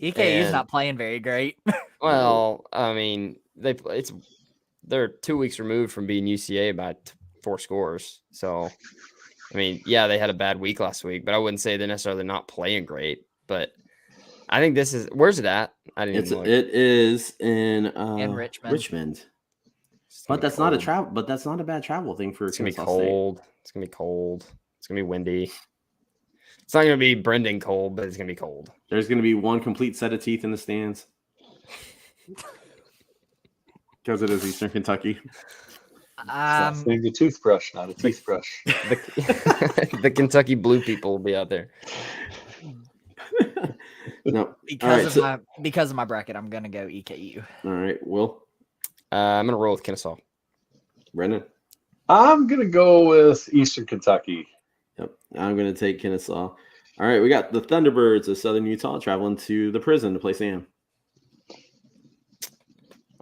EKU's not playing very great. Well, I mean, they're 2 weeks removed from being UCA by 4 scores. So, I mean, yeah, they had a bad week last week, but I wouldn't say they're necessarily not playing great. But I think where's it at? I didn't even look. It is in Richmond. But that's not a bad travel thing for It's gonna be Kennesaw State. cold. It's gonna be cold. It's gonna be windy. It's not gonna be Brendan cold, but it's gonna be cold. There's gonna be one complete set of teeth in the stands. Because it is Eastern Kentucky. Saying the toothbrush, not a toothbrush. The Kentucky Blue people will be out there. No, because of my bracket, I'm gonna go EKU. All right, Will. I'm gonna roll with Kennesaw. Brendan. I'm gonna go with Eastern Kentucky. Yep, I'm gonna take Kennesaw. All right, we got the Thunderbirds of Southern Utah traveling to the prison to play Sam.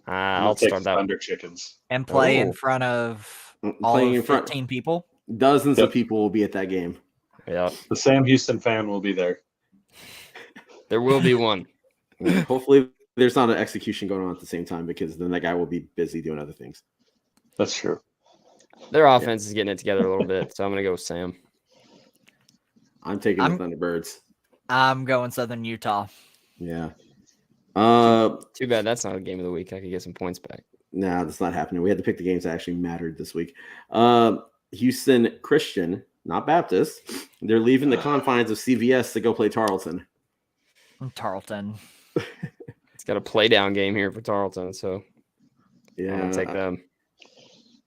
I'll start that. Thunder Chickens and play in front of all 15 people. Dozens of people will be at that game. Yeah, the Sam Houston fan will be there. There will be one. Hopefully, there's not an execution going on at the same time because then that guy will be busy doing other things. That's true. Their offense is getting it together a little bit, so I'm gonna go with Sam. I'm taking the Thunderbirds. I'm going Southern Utah. Yeah. Too bad that's not a game of the week. I could get some points back. Nah, that's not happening. We had to pick the games that actually mattered this week. Houston Christian, not Baptist. They're leaving the confines of CVS to go play Tarleton. Tarleton. It's got a play down game here for Tarleton, so yeah, I'll take them.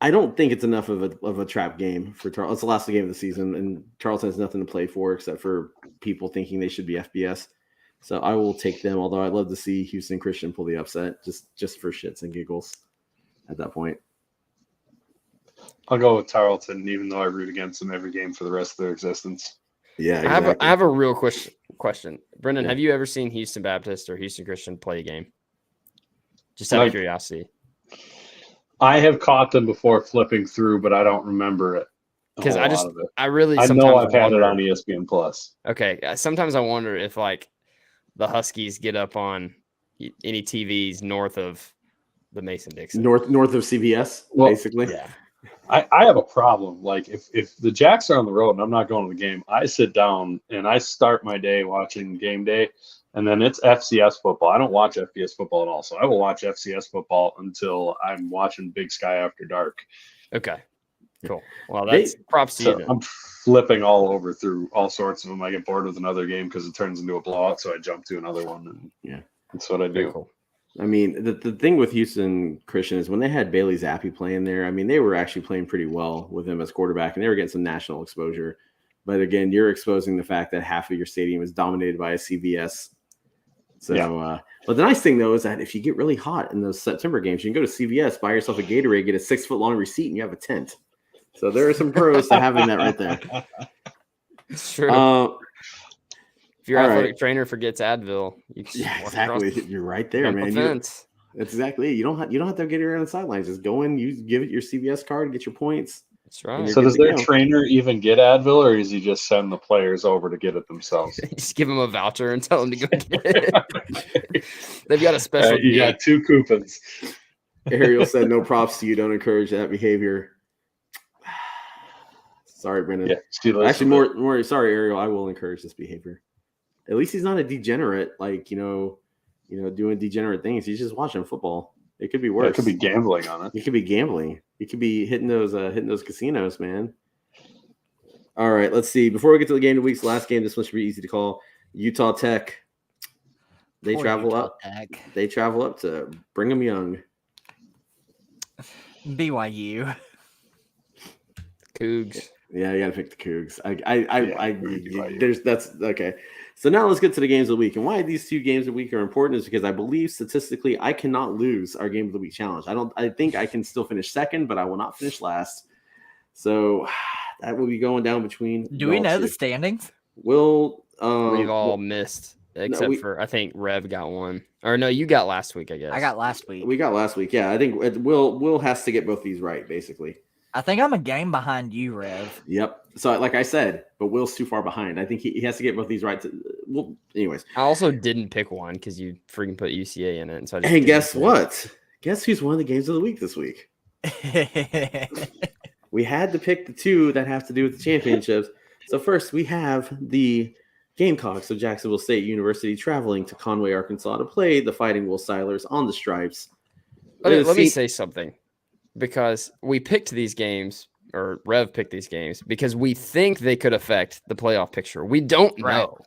I don't think it's enough of a trap game for Tarleton. It's the last game of the season, and Tarleton has nothing to play for except for people thinking they should be FBS. So I will take them, although I'd love to see Houston Christian pull the upset just for shits and giggles at that point. I'll go with Tarleton, even though I root against them every game for the rest of their existence. Yeah, exactly. I have a real question. Brendan, have you ever seen Houston Baptist or Houston Christian play a game? Just out of curiosity. I have caught them before flipping through, but I don't remember it. Because I know I've had it on ESPN Plus. Okay, sometimes I wonder if like the Huskies get up on any TVs north of the Mason-Dixon. North of CVS, basically. Yeah. I have a problem. Like if the Jacks are on the road and I'm not going to the game, I sit down and I start my day watching game day, and then it's FCS football. I don't watch FBS football at all, so I will watch FCS football until I'm watching Big Sky After Dark. Okay, cool. Well, that's props to you. I'm flipping all over through all sorts of them. I get bored with another game because it turns into a blowout, so I jump to another one, and yeah, that's what I do. Cool. I mean, the thing with Houston Christian is when they had Bailey Zappi playing there, I mean, they were actually playing pretty well with him as quarterback, and they were getting some national exposure. But again, you're exposing the fact that half of your stadium is dominated by a CVS. So, yeah. But the nice thing, though, is that if you get really hot in those September games, you can go to CVS, buy yourself a Gatorade, get a 6-foot-long receipt, and you have a tent. So there are some pros to having that right there. It's true. If your athletic trainer forgets Advil, you can exactly. You're right there, man. That's exactly it. You don't have to get around the sidelines. Just go in, you give it your CVS card, get your points. That's right. So does their trainer even get Advil, or does he just send the players over to get it themselves? Just give them a voucher and tell them to go get it. They've got a special. You got 2 coupons. Ariel said, "No props to you. Don't encourage that behavior." Sorry, Brendan. Yeah, actually, more. Sorry, Ariel. I will encourage this behavior. At least he's not a degenerate, like doing degenerate things. He's just watching football. It could be worse. It could be gambling on it. He could be gambling. He could be hitting those casinos, man. All right, let's see. Before we get to the game of the week's last game, this one should be easy to call. Utah Tech. They travel up to Brigham Young. BYU. Cougs. Yeah, you got to pick the Cougs. That's okay. So now let's get to the games of the week. And why these 2 games of the week are important is because I believe statistically I cannot lose our game of the week challenge. I think I can still finish second, but I will not finish last. So that will be going down between. Do we know the standings? We've all missed except for I think Rev got one. Or no, you got last week, I guess. I got last week. We got last week. Yeah, I think Will has to get both these right, basically. I think I'm a game behind you, Rev. Yep. So, like I said, but Will's too far behind. I think he has to get both these right. Well, anyways. I also didn't pick one because you freaking put UCA in it. And so I just And didn't guess pick. what? Guess who's won the games of the week this week? We had to pick the two that have to do with the championships. So first, we have the Gamecocks of Jacksonville State University traveling to Conway, Arkansas to play the Fighting Will Silers on the stripes. Let me say something, because we picked these games, or Rev picked these games, because we think they could affect the playoff picture. We don't know.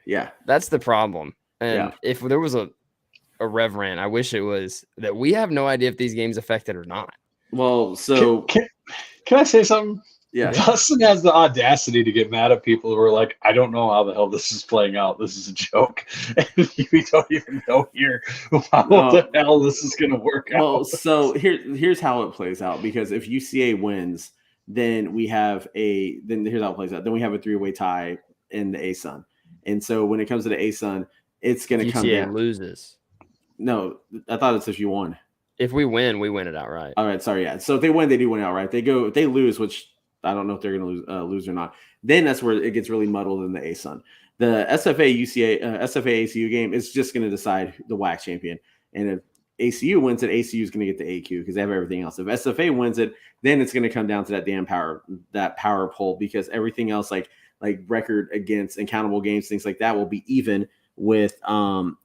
Yeah. That's the problem. And Yeah. if there was a Rev rant, I wish it was that we have no idea if these games affected or not. Well, so Can I say something? yeah. Dustin has the audacity to get mad at people who are like, I don't know how the hell this is playing out. This is a joke. And we don't even know here how the hell this is going to work out. Well, so here's how it plays out, because if UCA wins, then here's how it plays out. Then we have a 3-way tie in the ASUN. And so when it comes to the ASUN, it's going to come UCA down. loses. No, I thought it's if you won. If we win, we win it outright. All right, sorry, yeah. So if they win, they do win outright. If they lose, which I don't know if they're going to lose or not, then that's where it gets really muddled in the ASUN. The SFA ACU game is just going to decide the WAC champion. And if ACU wins it, ACU is going to get the AQ because they have everything else. If SFA wins it, then it's going to come down to that damn power poll, because everything else like record against and countable games, things like that, will be even with the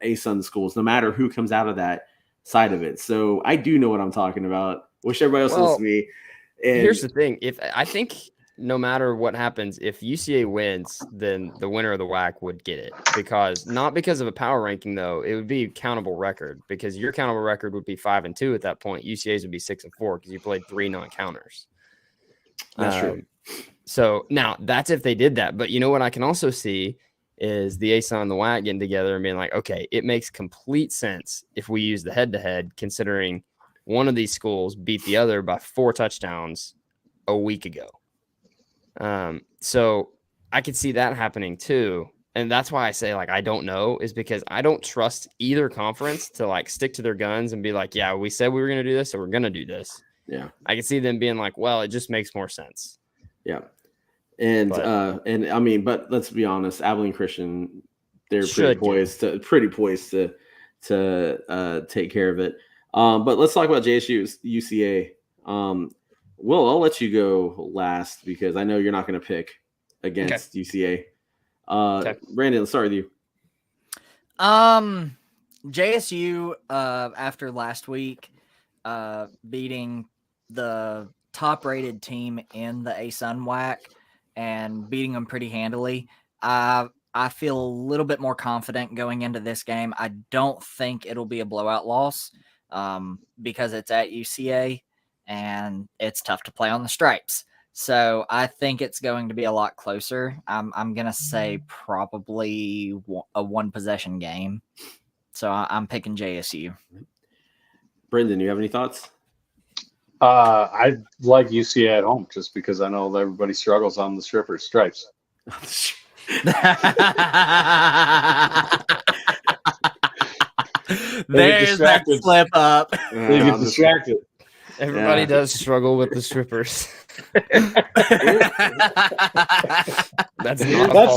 ASUN schools, no matter who comes out of that side of it. So I do know what I'm talking about. Wish everybody else listens to me. And here's the thing. I think no matter what happens, if UCA wins, then the winner of the WAC would get it, not because of a power ranking, though. It would be a countable record, because your countable record would be 5-2 at that point. UCA's would be 6-4 because you played 3 non-counters. That's true. So now that's if they did that. But you know what I can also see is the ASUN and the WAC getting together and being like, okay, it makes complete sense if we use the head-to-head, considering one of these schools beat the other by 4 touchdowns a week ago. So I could see that happening too. And that's why I say, like, I don't know, is because I don't trust either conference to like stick to their guns and be like, yeah, we said we were going to do this, so we're going to do this. Yeah. I can see them being like, well, it just makes more sense. Yeah. And I mean, but let's be honest, Abilene Christian, they're pretty poised to take care of it. But let's talk about JSU's UCA. Will, I'll let you go last because I know you're not going to pick against UCA. Brandon, let's start with you. JSU, after last week, beating the top-rated team in the ASUN WAC and beating them pretty handily, I feel a little bit more confident going into this game. I don't think it'll be a blowout loss because it's at UCA and it's tough to play on the stripes. So I think it's going to be a lot closer. I'm going to say probably a 1-possession game. So I'm picking JSU. Brendan, you have any thoughts? I like UCA at home just because I know that everybody struggles on the stripes. There's that slip up. They get distracted. Everybody does struggle with the strippers. That's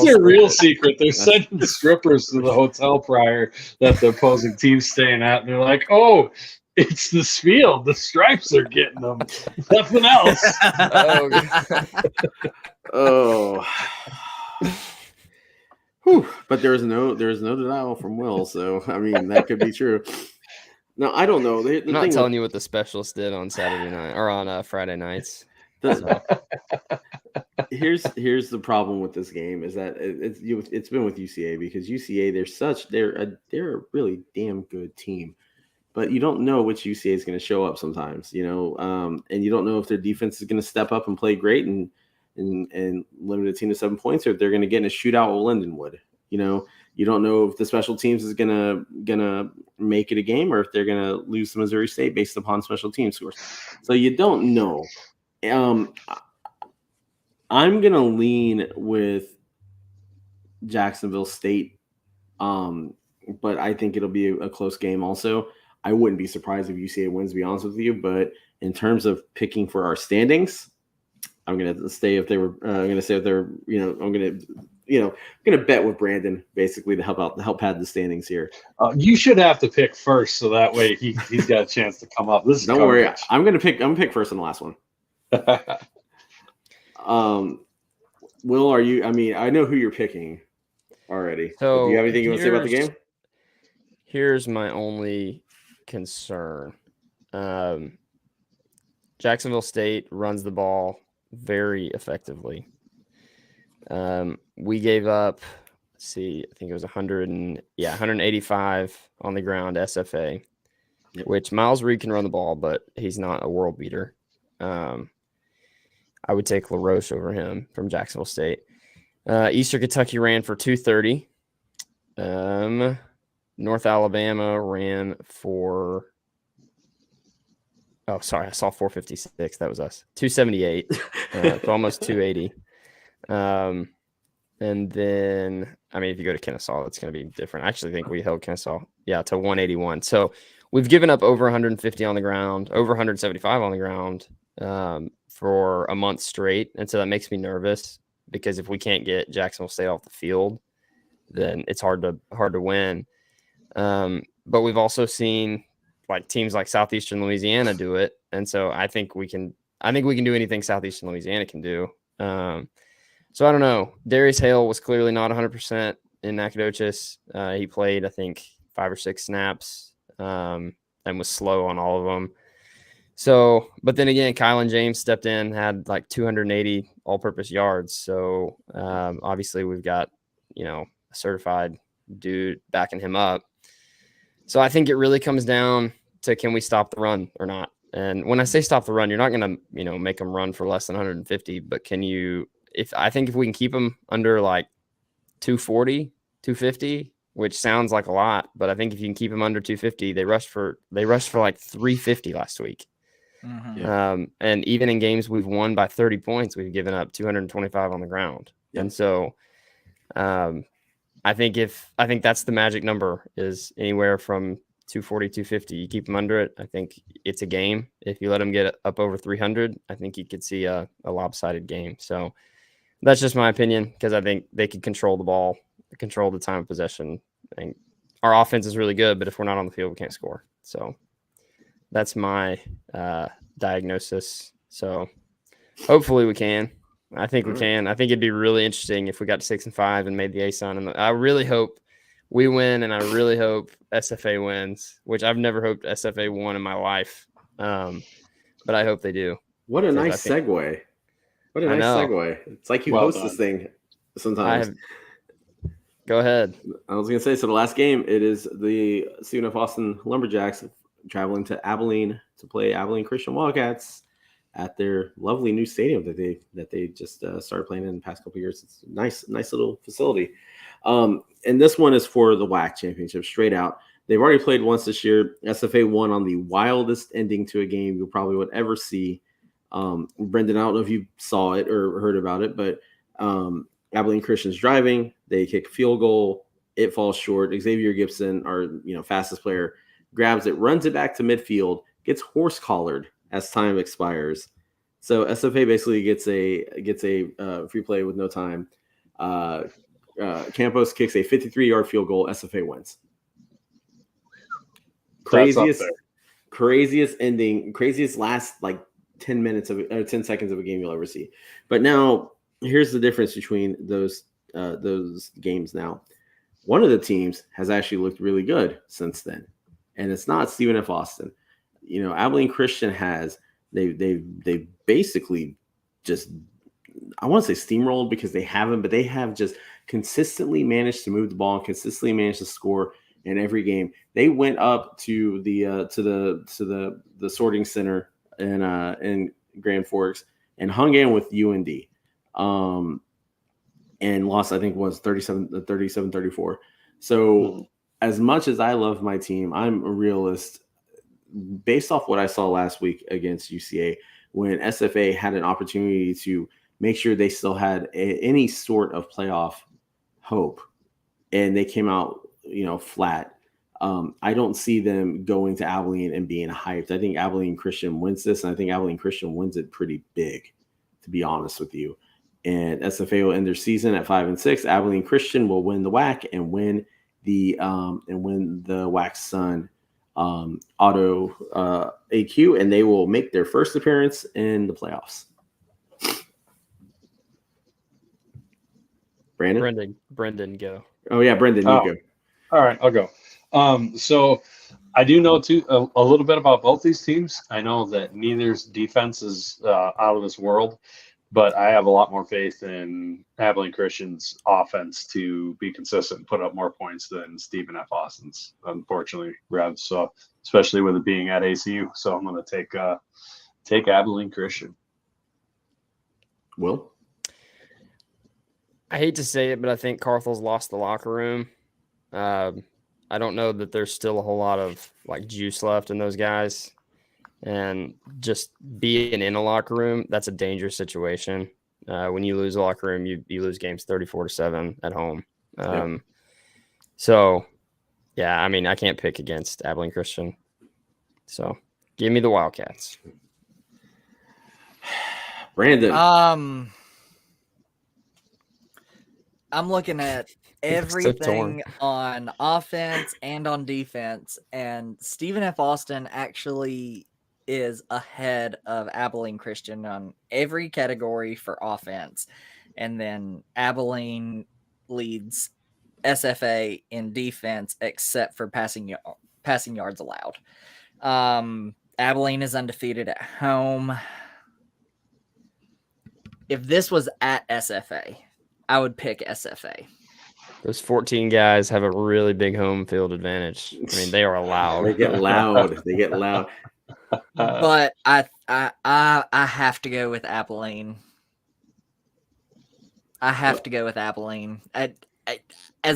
their real secret. They're sending the strippers to the hotel prior that the opposing team's staying at, and they're like, "Oh, it's this field. The stripes are getting them. Nothing else." Oh. Whew. But there is no denial from Will, so I mean that could be true. No, I don't know. I'm not telling you what the specialists did on Saturday night or on Friday nights. Here's the problem with this game is that it's been with UCA because UCA they're a really damn good team, but you don't know which UCA is going to show up sometimes, and you don't know if their defense is going to step up and play great and limit a team to 7 points, or if they're going to get in a shootout with Lindenwood. You don't know if the special teams is gonna make it a game or if they're gonna lose to Missouri State based upon special team scores. So you don't know. I'm gonna lean with Jacksonville State, but I think it'll be a close game. Also, I wouldn't be surprised if UCA wins. To be honest with you, but In terms of picking for our standings, I'm gonna stay if they were. I'm gonna say if they're. I'm gonna bet with Brandon basically to help pad the standings here. You should have to pick first, so that way he's got a chance to come up. This is Don't coverage. worry, I'm gonna pick first on the last one. Will, are you? I mean, I know who you're picking already. So do you have anything you want to say about the game? Here's my only concern. Jacksonville State runs the ball very effectively. We gave up, I think it was 185 on the ground SFA, which Miles Reed can run the ball, but he's not a world beater. I would take LaRoche over him from Jacksonville State. Eastern Kentucky ran for 230. North Alabama ran for I saw 456. That was us. 278. So almost 280. And then, I mean, if you go to Kennesaw, it's going to be different. I actually think we held Kennesaw, to 181. So we've given up over 150 on the ground, over 175 on the ground for a month straight. And so that makes me nervous because if we can't get Jacksonville State off the field, then it's hard to win. But we've also seen like teams like Southeastern Louisiana do it. And so I think we can do anything Southeastern Louisiana can do. So I don't know. Darius Hale was clearly not 100% in Nacogdoches. He played, I think, 5 or 6 snaps and was slow on all of them. So, but then again, Kylan James stepped in, had like 280 all-purpose yards. So obviously we've got, a certified dude backing him up. So I think it really comes down to can we stop the run or not? And when I say stop the run, you're not going to, make them run for less than 150, but can you – if we can keep them under like 240, 250, which sounds like a lot, but I think if you can keep them under 250, they rushed for like 350 last week. Mm-hmm. And even in games we've won by 30 points, we've given up 225 on the ground. Yep. And so I think that's the magic number is anywhere from 240, 250. You keep them under it. I think it's a game. If you let them get up over 300, I think you could see a lopsided game. So that's just my opinion because I think they could control the ball, control the time of possession. And our offense is really good, but if we're not on the field, we can't score. So that's my diagnosis. So hopefully we can. I think we can. I think it'd be really interesting if we got to 6-5 and made the ASUN. And I really hope we win, and I really hope SFA wins, which I've never hoped SFA won in my life. But I hope they do. What a nice segue. What a nice segue. It's like you host this thing sometimes. Go ahead. I was going to say, so the last game, it is the CNF Austin Lumberjacks traveling to Abilene to play Abilene Christian Wildcats at their lovely new stadium that they just started playing in the past couple of years. It's a nice little facility. And this one is for the WAC championship, straight out. They've already played once this year. SFA won on the wildest ending to a game you probably would ever see. Brendan, I don't know if you saw it or heard about it, but Abilene Christian's driving. They kick a field goal. It falls short. Xavier Gibson, our fastest player, grabs it, runs it back to midfield, gets horse collared as time expires. So SFA basically gets a free play with no time. Campos kicks a 53-yard field goal. SFA wins. Craziest ending, craziest last like 10 seconds of a game you'll ever see. But now here's the difference between those games. Now, one of the teams has actually looked really good since then, and it's not Stephen F. Austin. Abilene Christian they basically just, I want to say steamrolled because they haven't, but they have just consistently managed to move the ball and consistently managed to score in every game. They went up to the sorting center in Grand Forks and hung in with UND, and lost, I think, was 37-34. So as much as I love my team, I'm a realist. Based off what I saw last week against UCA, when SFA had an opportunity to make sure they still had any sort of playoff hope, and they came out, flat. I don't see them going to Abilene and being hyped. I think Abilene Christian wins this, and I think Abilene Christian wins it pretty big, to be honest with you. And SFA will end their season at 5-6. Abilene Christian will win the WAC and win the WACSUN auto AQ, and they will make their first appearance in the playoffs. Brendan, go. Oh yeah, Brendan, you go. All right, I'll go. So I do know a little bit about both these teams. I know that neither's defense is out of this world, but I have a lot more faith in Abilene Christian's offense to be consistent and put up more points than Stephen F. Austin's, unfortunately, Rev. So especially with it being at ACU. So I'm going to take Abilene Christian. Will? I hate to say it, but I think Carthel's lost the locker room. I don't know that there's still a whole lot of like juice left in those guys. And just being in a locker room, that's a dangerous situation. When you lose a locker room, you lose games 34-7 at home. So, yeah, I mean, I can't pick against Abilene Christian. So, give me the Wildcats. Brandon. I'm looking at everything on offense and on defense, and Stephen F. Austin actually is ahead of Abilene Christian on every category for offense. And then Abilene leads SFA in defense except for passing yards allowed. Abilene is undefeated at home. If this was at SFA, I would pick SFA. Those 14 guys have a really big home field advantage. I mean, they are loud. They get loud. But I have to go with Abilene. As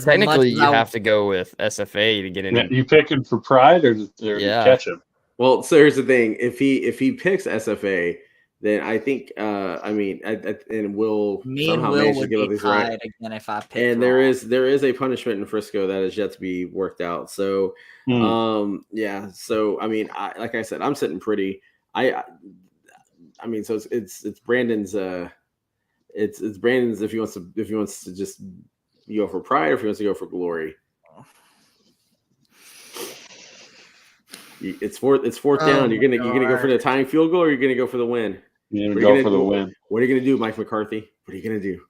technically, you have to go with SFA to get in. Yeah, you picking for pride or catch him? Well, so here's the thing: if he picks SFA, then I think and Will somehow manage to get all these right again if I pick. And there is a punishment in Frisco that is yet to be worked out. So yeah. So I mean, like I said, I'm sitting pretty. I mean, so it's Brandon's. It's Brandon's if he wants to just go for pride or if he wants to go for glory. It's fourth down. You're gonna go for the tying field goal or you're gonna go for the win. You're gonna go for the win. What are you gonna do, Mike McCarthy? What are you gonna do?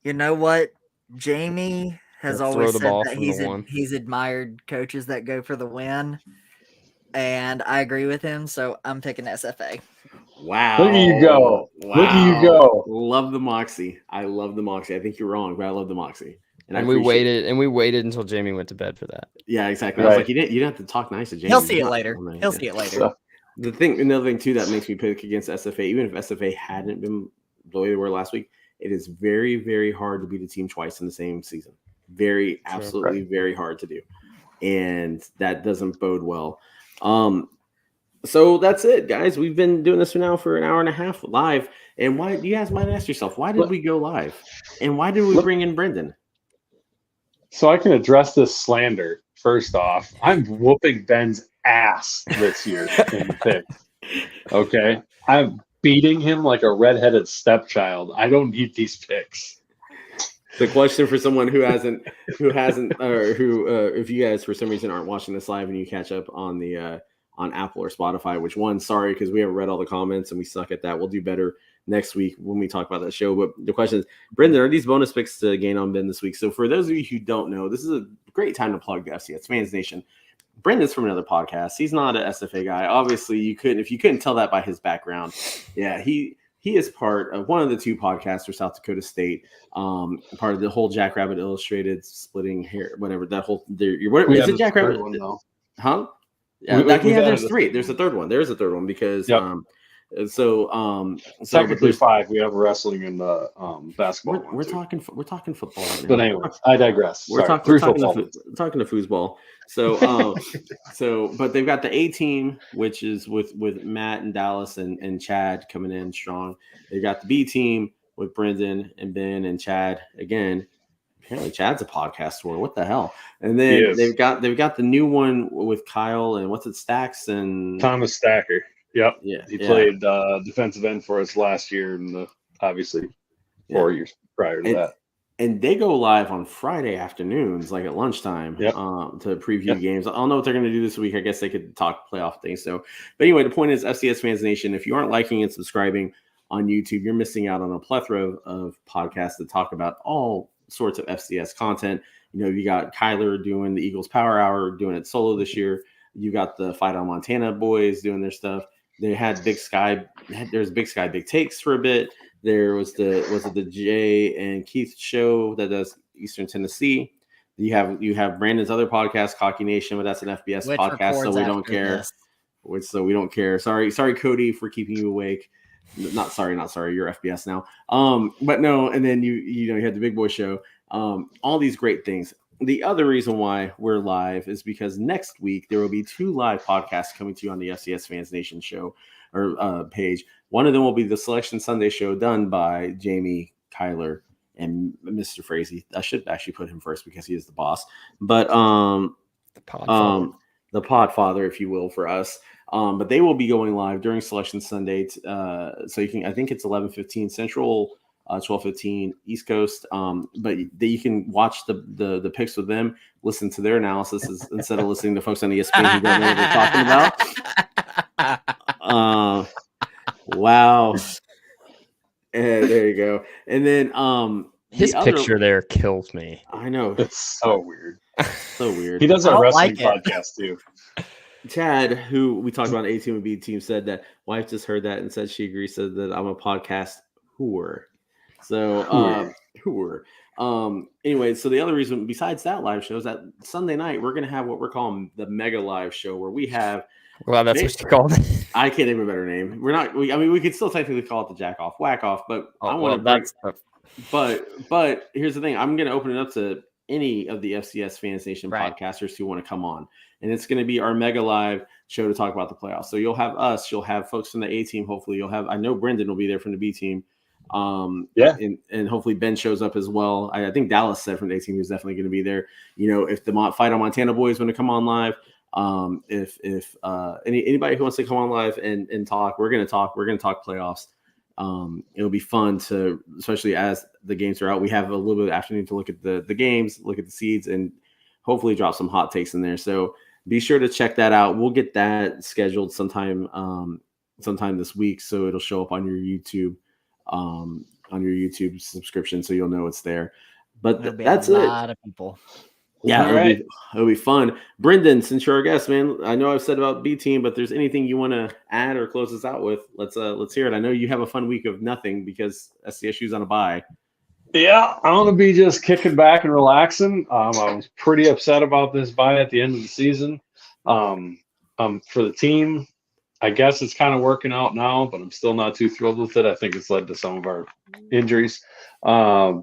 You know what? Jamie has always said that he's admired coaches that go for the win, and I agree with him. So I'm picking SFA. Wow! Look at you go! Wow. Look at you go! Love the moxie. I love the moxie. I think you're wrong, but I love the moxie. And we waited until Jamie went to bed for that. Yeah, exactly. Right. I was like, you didn't have to talk nice to Jamie. He'll see it later. So, another thing too that makes me pick against SFA, even if SFA hadn't been the way they were last week, it is very, very hard to beat a team twice in the same season. Absolutely very hard to do. And that doesn't bode well. So that's it, guys. We've been doing this for an hour and a half live. And why you guys might ask yourself, why did we go live? And why did we bring in Brendan? So I can address this slander. First off, I'm whooping Ben's ass this year in the pick. Okay. I'm beating him like a redheaded stepchild. I don't need these picks. The question for someone who hasn't, if you guys for some reason aren't watching this live and you catch up on the on Apple or Spotify, sorry, because we haven't read all the comments and we suck at that. We'll do better next week when we talk about that show. But the question is, Brendan, are these bonus picks to gain on Ben this week? So for those of you who don't know, this is a great time to plug the FCS Fans Nation. Brendan's from another podcast. He's not an SFA guy. Obviously, if you couldn't tell that by his background. Yeah, he is part of one of the two podcasts for South Dakota State. Part of the whole Jackrabbit Illustrated splitting hair, whatever that whole. Is it Jackrabbit? Huh? Yeah, there's three. There's a third one. There is a third one because technically five. We have wrestling and the basketball. We're talking football right now. But anyway, I digress. We're talking to foosball. So but they've got the A team, which is with Matt and Dallas and Chad coming in strong. They've got the B team with Brendan and Ben and Chad again Apparently, Chad's a podcaster. What the hell? And then they've got the new one with Kyle and what's it, Stacks and Thomas Stacker. Yep. Yeah, he played defensive end for us last year, and obviously 4 years prior to that. And they go live on Friday afternoons, like at lunchtime, to preview games. I don't know what they're going to do this week. I guess they could talk playoff things. So, but anyway, the point is, FCS Fans Nation, if you aren't liking and subscribing on YouTube, you're missing out on a plethora of podcasts that talk about all sorts of FCS content. You know, you got Kyler doing the Eagles Power Hour, doing it solo this year. You got the Fight on Montana boys doing their stuff. They had Big Sky. There's Big Sky Big Takes for a bit. There was the Jay and Keith show that does Eastern Tennessee. You have Brandon's other podcast, Cocky Nation, but that's an FBS podcast, so we don't care. So we don't care. Sorry, Cody, for keeping you awake. Not sorry. You're FBS now. But no, and then you had the Big Boy show. All these great things. The other reason why we're live is because next week there will be 2 live podcasts coming to you on the FCS Fans Nation show or page. One of them will be the Selection Sunday show done by Jamie, Kyler, and Mr. Frazee. I should actually put him first because he is the boss. But the podfather, if you will, for us. But they will be going live during Selection Sunday. So you can, I think it's 11:15 Central, 12:15 East Coast. But you can watch the picks with them, listen to their analysis instead of listening to folks on ESPN who don't know what they're talking about. Wow. There you go. And then his picture there kills me. I know. It's so weird. So weird. He does a wrestling podcast too. Chad, who we talked about, A-Team and B-Team, said that wife just heard that and said she agrees, said that I'm a podcast whore. So whore. Anyway, so the other reason besides that live show is that Sunday night we're gonna have what we're calling the mega live show, where we have that's what you called it. I can't name a better name. We could still technically call it the Jack Off Whack Off, but I want to but here's the thing. I'm gonna open it up to any of the FCS Fans Nation podcasters who want to come on. And it's going to be our mega live show to talk about the playoffs. So you'll have us, you'll have folks from the A team. Hopefully I know Brendan will be there from the B team. And hopefully Ben shows up as well. I think Dallas said from the A team he's definitely going to be there. You know, if the Fight on Montana boys want to come on live, if anybody who wants to come on live and talk, we're going to talk playoffs. It'll be fun to, especially as the games are out, we have a little bit of afternoon to look at the games, look at the seeds, and hopefully drop some hot takes in there. So be sure to check that out. We'll get that scheduled sometime this week, so it'll show up on your YouTube subscription, so you'll know it's there. But that's it. A lot of people. Yeah, it'll be fun. Brendan, since you're our guest, man, I know I've said about B team, but there's anything you want to add or close us out with, let's hear it. I know you have a fun week of nothing because SCSU's on a bye. Yeah, I'm going to be just kicking back and relaxing. I was pretty upset about this bye at the end of the season. For the team, I guess it's kind of working out now, but I'm still not too thrilled with it. I think it's led to some of our injuries. But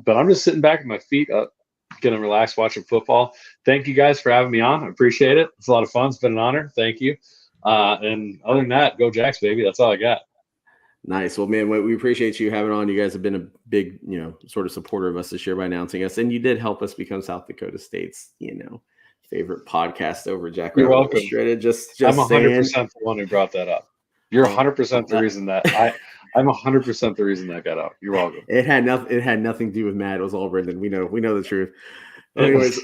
I'm just sitting back with my feet up, going to relax watching football. Thank you guys for having me on. I appreciate it. It's a lot of fun. It's been an honor. Thank you. And other than that, go Jacks, baby. That's all I got. Nice. Well, man, we appreciate you having on. You guys have been a big, sort of supporter of us this year by announcing us, and you did help us become South Dakota State's, favorite podcast over Jack. You're welcome. Shredded. Just I'm 100% the one who brought that up. You're 100% the reason that I'm 100% the reason that got out. You're welcome. It had nothing to do with Matt. It was all Brendan. We know the truth. Anyways,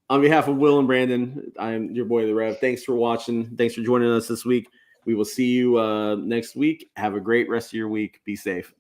on behalf of Will and Brandon, I'm your boy, The Rev. Thanks for watching. Thanks for joining us this week. We will see you next week. Have a great rest of your week. Be safe.